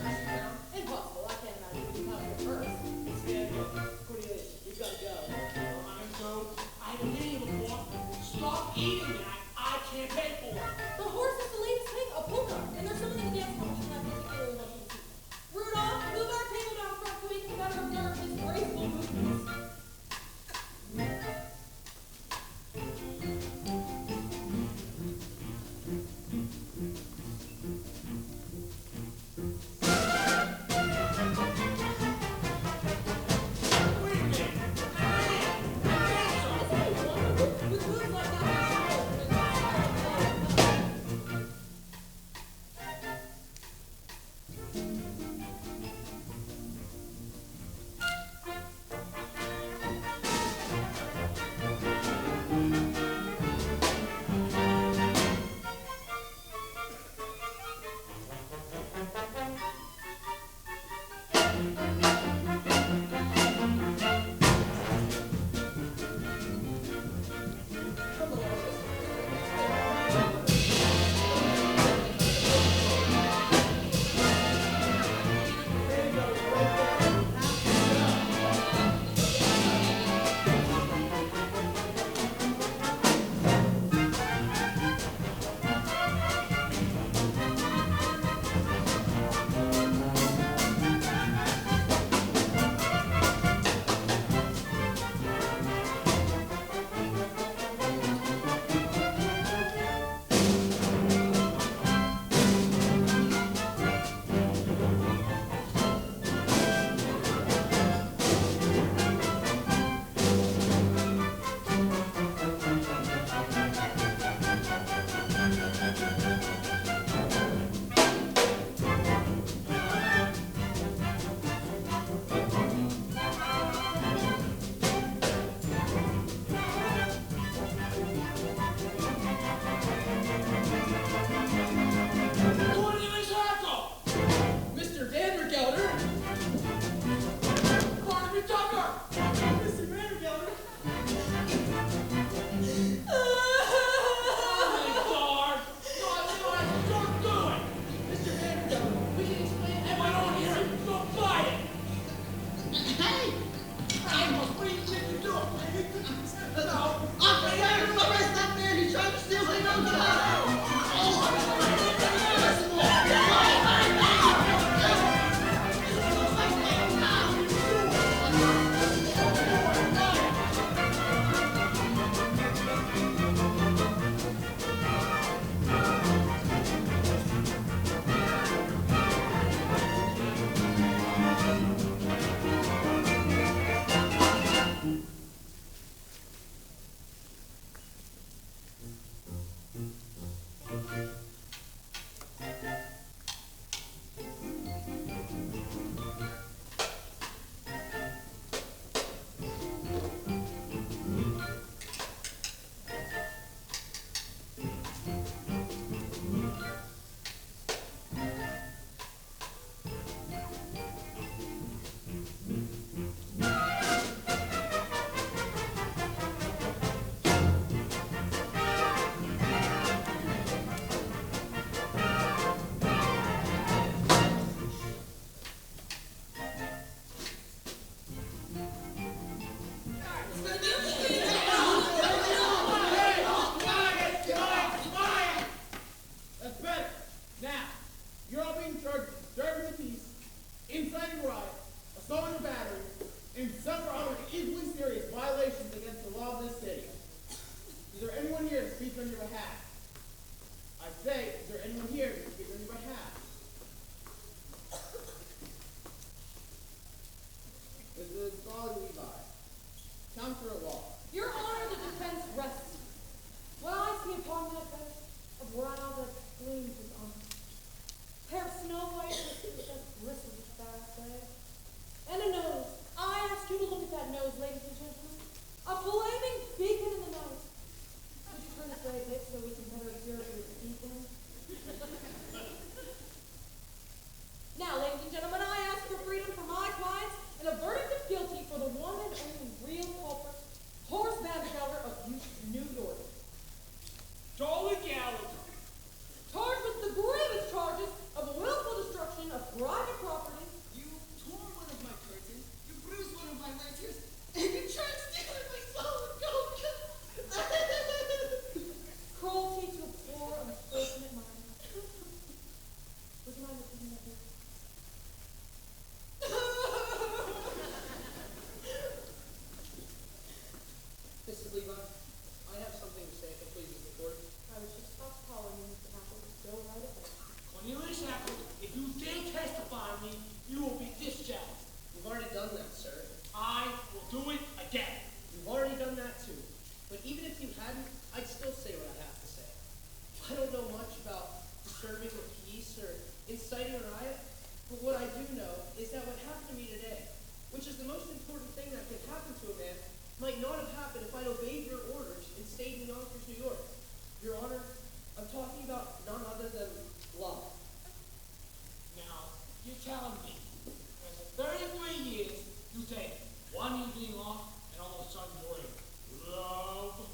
You're all being charged with disturbing the peace, inciting riot, assault and battery, and several other equally serious violations against the law of this city. Is there anyone here to speak on your behalf? I say, is there anyone here to speak on your behalf? Mrs. Dolly, counselor of law. Your Honor, the defense rests. When I see upon that bench a brow that gleams with honor, pair of snow white whiskers that glisten with fast day, and a nose. I ask you to look at that nose, ladies and gentlemen. A flaming beacon in the night. Would you turn this way a bit so we can better observe your beacon? Now, ladies and gentlemen, I ask for freedom for my clients and a verdict of guilty for the one and only real culprit, Horace Vandergelder of New York. Dolly Gallagher. Charged with the grievous charges of willful destruction of private property. You tore one of my curtains, you bruised one of my rapiers, and you tried stealing my solid gold. Cruelty to a poor, unfortunate minor. Would you mind repeating that, please? Mrs. Levi, I have something to say if it pleases the court. I was just about to call on you, Mr. Apple. Go right ahead. Cornelius Apple, if you dare testify on me, you will be discharged. You've already done that, sir. I will do it again. You've already done that too. But even if you hadn't, I'd still say what I have to say. I don't know much about disturbing the peace or inciting a riot, but what I do know is that what happened to me today, which is the most important thing that could happen to a man, might not have happened if I'd obeyed your orders and stayed in Yonkers, New York. Your Honor, I'm talking about none other than love. Now, you're telling me, after 33 years, you take one evening off, and all of a sudden you're in love?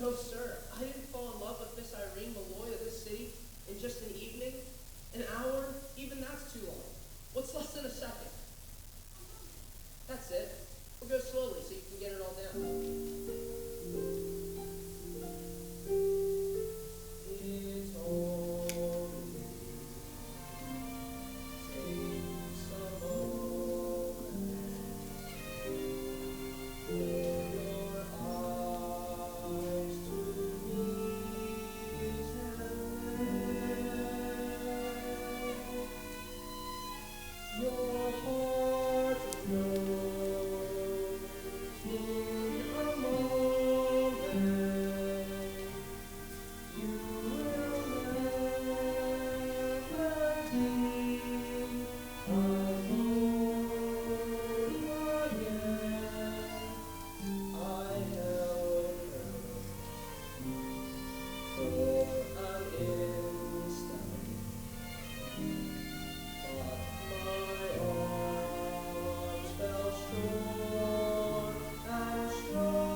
No, sir. I didn't fall in love with Miss Irene Malloy of this city in just an evening, an hour, even that's too long. What's less than a second? That's it. We'll go slowly so you can get it all down. It's only takes a moment for your eyes to meet and your heart knows in a moment you will never be alone again. I held her for an instant, but my arms fell short and strong.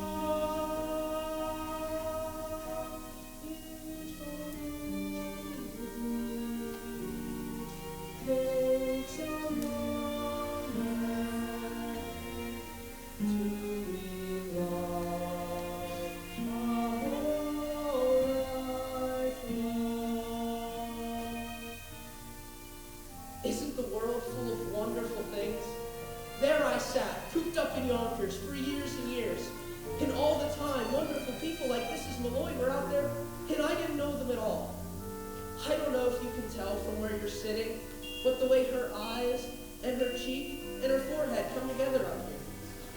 It only takes a moment to be loved a whole life long. Isn't the world full of wonderful things? There I sat, cooped up in Yonkers for years and years, and all the time wonderful people like Mrs. Malloy were out there, and I didn't know them at all. I don't know if you can tell from where you're sitting, but the way her eyes and her cheek and her forehead come together up here.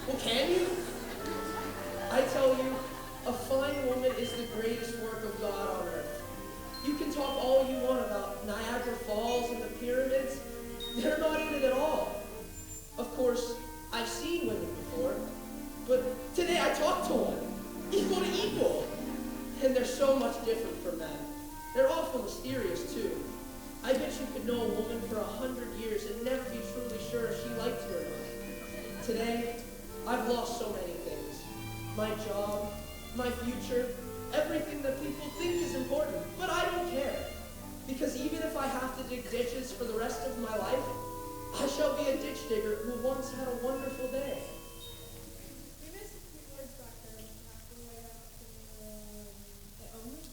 Well, can you? I tell you, a fine woman is the greatest work of God on earth. You can talk all you want about Niagara Falls and the pyramids. They're not in it at all. Of course, I've seen women before, but today I talked to one, equal to equal. And they're so much different from men. They're awful mysterious, too. I bet you could know a woman for 100 years and never be truly sure if she liked you or not. Today, I've lost so many things. My job, my future, everything that people think is important, but I don't care. Because even if I have to dig ditches for the rest of my life, I shall be a ditch digger who once had a wonderful day. We missed a few words back there, after the way out to the only.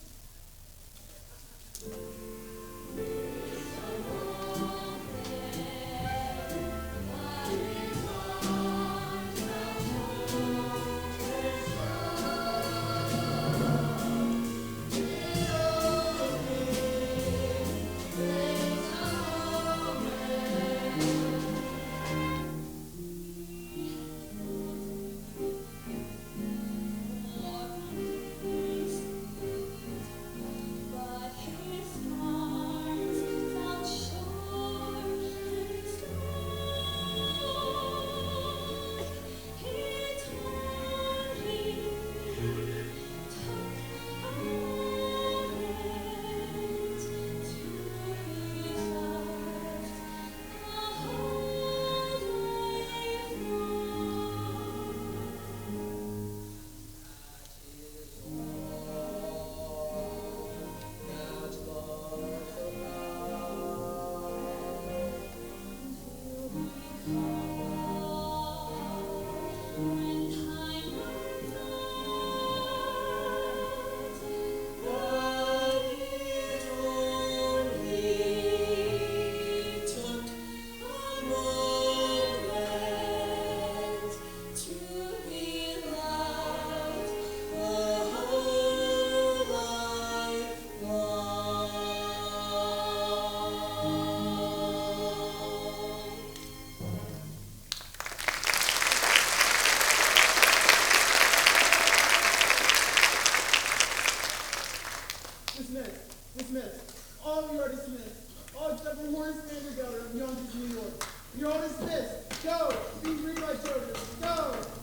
Horace Vandergelder of Yonkers, New York. You're all dismissed. Go! Please read my children. Go!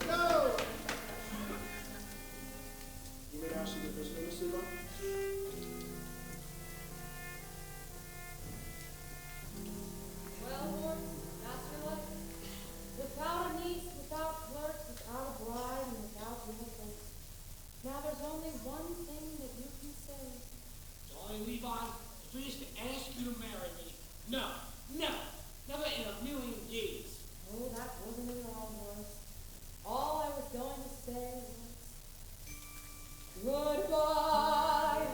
Go! You may now see the prisoner, Miss Levi. Well, Horace, that's your life. Without a niece, without clerks, without a bride, and without little folks. Now there's only one thing that you can say. Dolly Levi, I'm pleased to ask you to marry me. No, no, never in a million years. Oh, that wasn't at all, Horace. All I was going to say was, goodbye,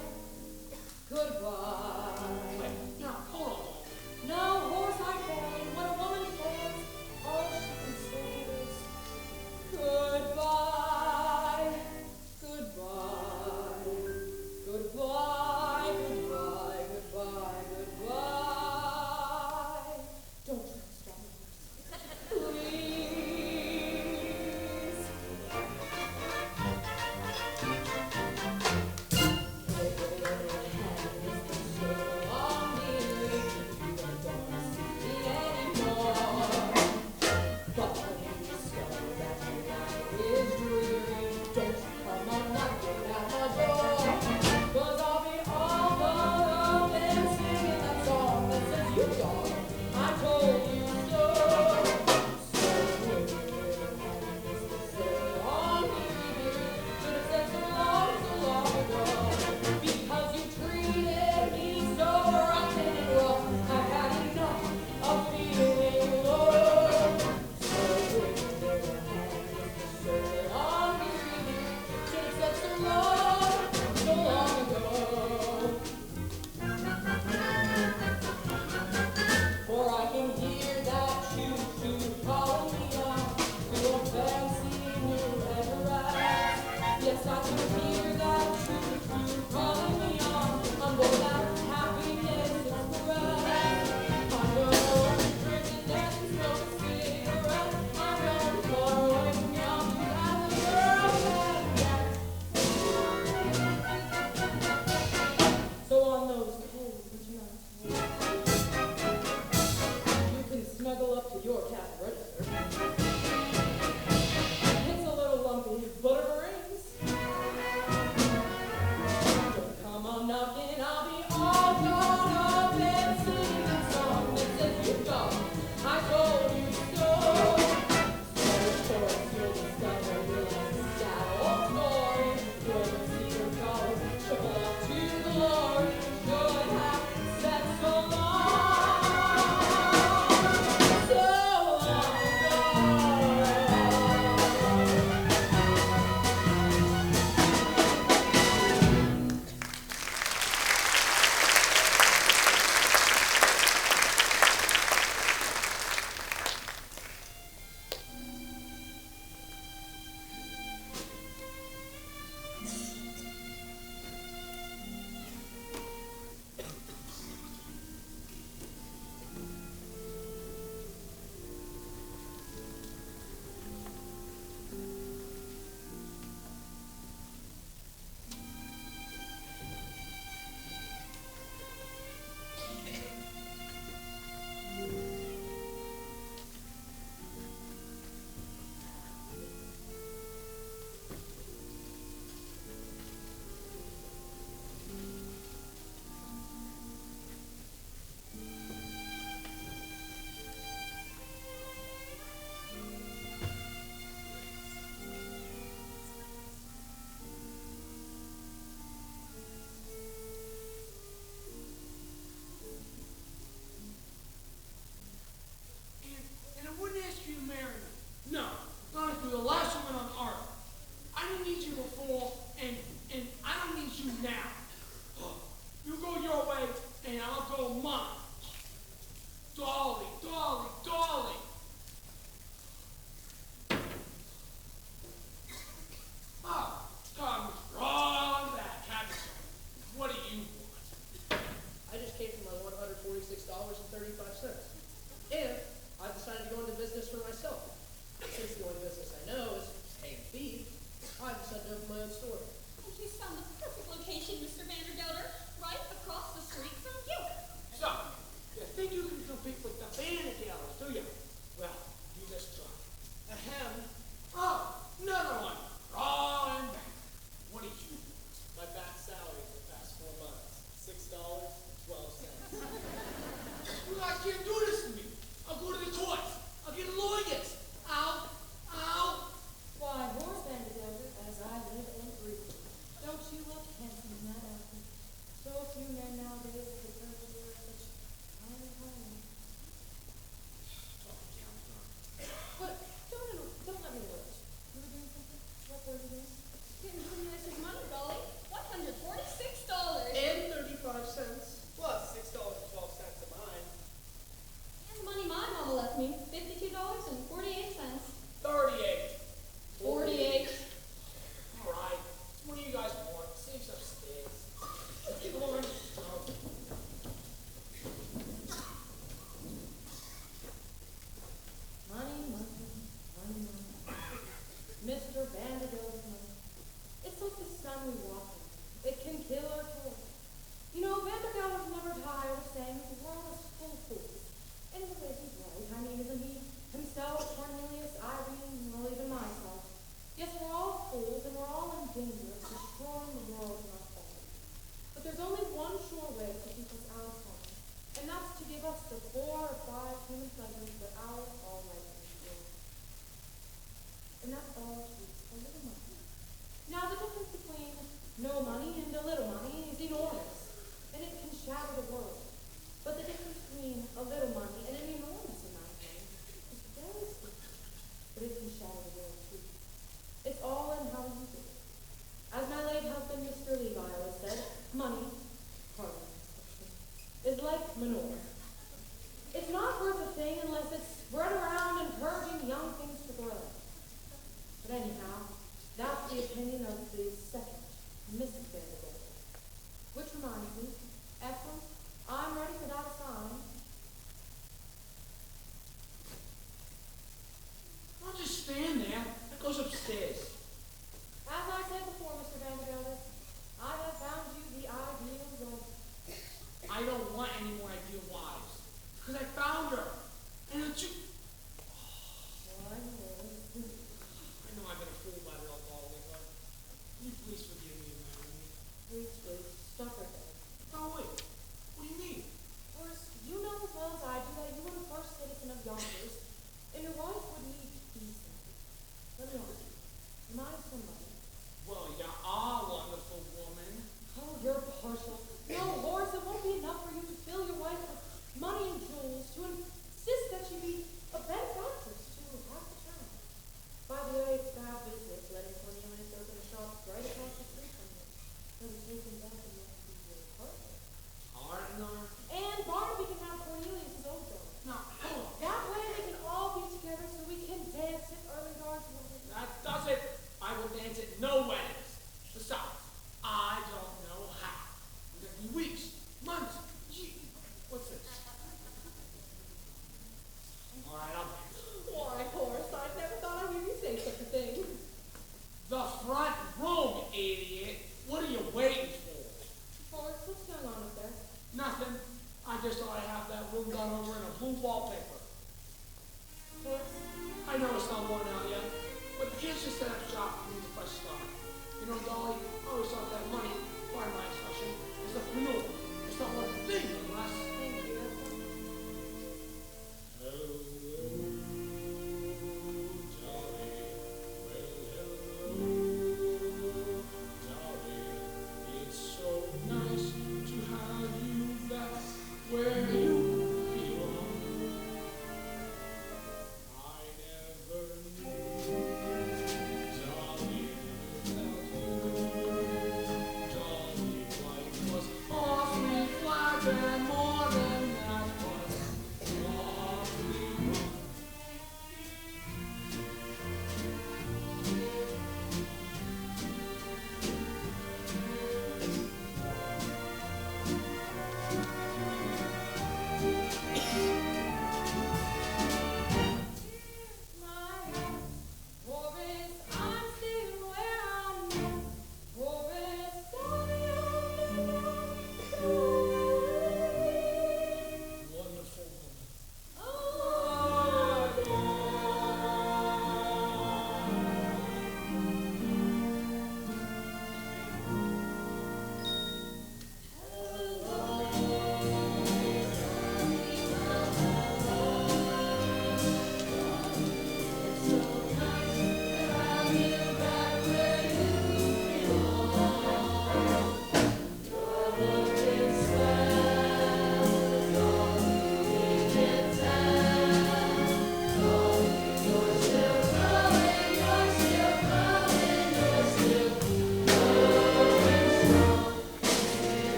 goodbye. Wait, now, hold on. No, horse I fall, when a woman falls, all she can say is, goodbye, goodbye, goodbye, goodbye, goodbye, goodbye. Don't try to stop me, horse. Please. Mr. Vandergelder, right across the street from you. So, you think you can guys can't do this to me. I'll go to the courts. I'll get lawyers. Ow. Why, horse Vandergelder, as I live and breathe. Don't you look handsome in that outfit? So few men nowadays have the courage to wear such fine clothing. But don't let me interrupt. You were doing something? What were you doing? Getting Cornelius' money, Dolly. $146. And 35 cents. Plus $6.12 of mine. And the money my mama left me, $52.48. 38. 48. All right. What do you guys want? Save's upstairs. Come on. Money. Mr. Vandergelder's money. It's like the sun we walk in. It can kill or kill. You know, Vandergelder's never tired of saying the world is full of fools. And in a way he's right. I mean, isn't he? Himself, Cornelius, Irene, well, even myself. Yes, we're all fools, and we're all in danger of destroying the world in our folly. But there's only one sure way to keep us out of harm, and that's to give us the 4 or 5 human pleasures that ours all right do. And that's all it takes, a little money. Now, the difference between no money and a little money is enormous, and it can shatter the world. But the difference between a little money and an enormous amount of money is very small, but it can shatter the world too. It's all in how you do it. As my late husband, Mr. Levi, always said, money, pardon my expression, is like manure. It's not worth a thing unless it's spread around encouraging young things to grow. But anyhow, that's the opinion of the second, Mrs. Vandergelder. Which reminds me, Ephraim, I'm ready for that sign. I'll just stand there. That goes upstairs. As I said before, Mr. Vandergelder, I have found you the ideal girl. I don't want any more ideal wives. Because I found her. And don't you... One word. I know I've been a fool by it all, Dolly, but can you please forgive me and marry me? Please, stop right there. Oh, wait. What do you mean? Of course, you know as well as I do that you are the first citizen of Yonkers, and your wife would need to be something. Let me ask you, am I somebody? Well, you are a wonderful woman. Oh, you're partial. No, Horace, it won't be enough for you to fill your wife with money and jewels, to insist that she be a benefactress to half the town. By the way, it's bad business letting Cornelius open a shop right across the street from you. But it's taken back and let you be your partner. Partner? And Barnaby can have Cornelius' old dog. No, hold on. That way we can all be together so we can dance at Ermengarde's wedding. That does it. I will dance at no weddings. Besides, I don't know how. It's going to be weeks, months, years. What's this? All right, I'll dance. Why, Horace, I never thought I'd hear you say such a thing. The front room, idiot. What are you waiting for? Horace, what's going on up there? Nothing. I just thought I'd have that room done over in a blue wallpaper. Horace? I know it's not worn out yet, but the kids just set up shop and need a fresh start. You know, Dolly, I always thought that money, pardon my expression, is like manure. It's not worth a thing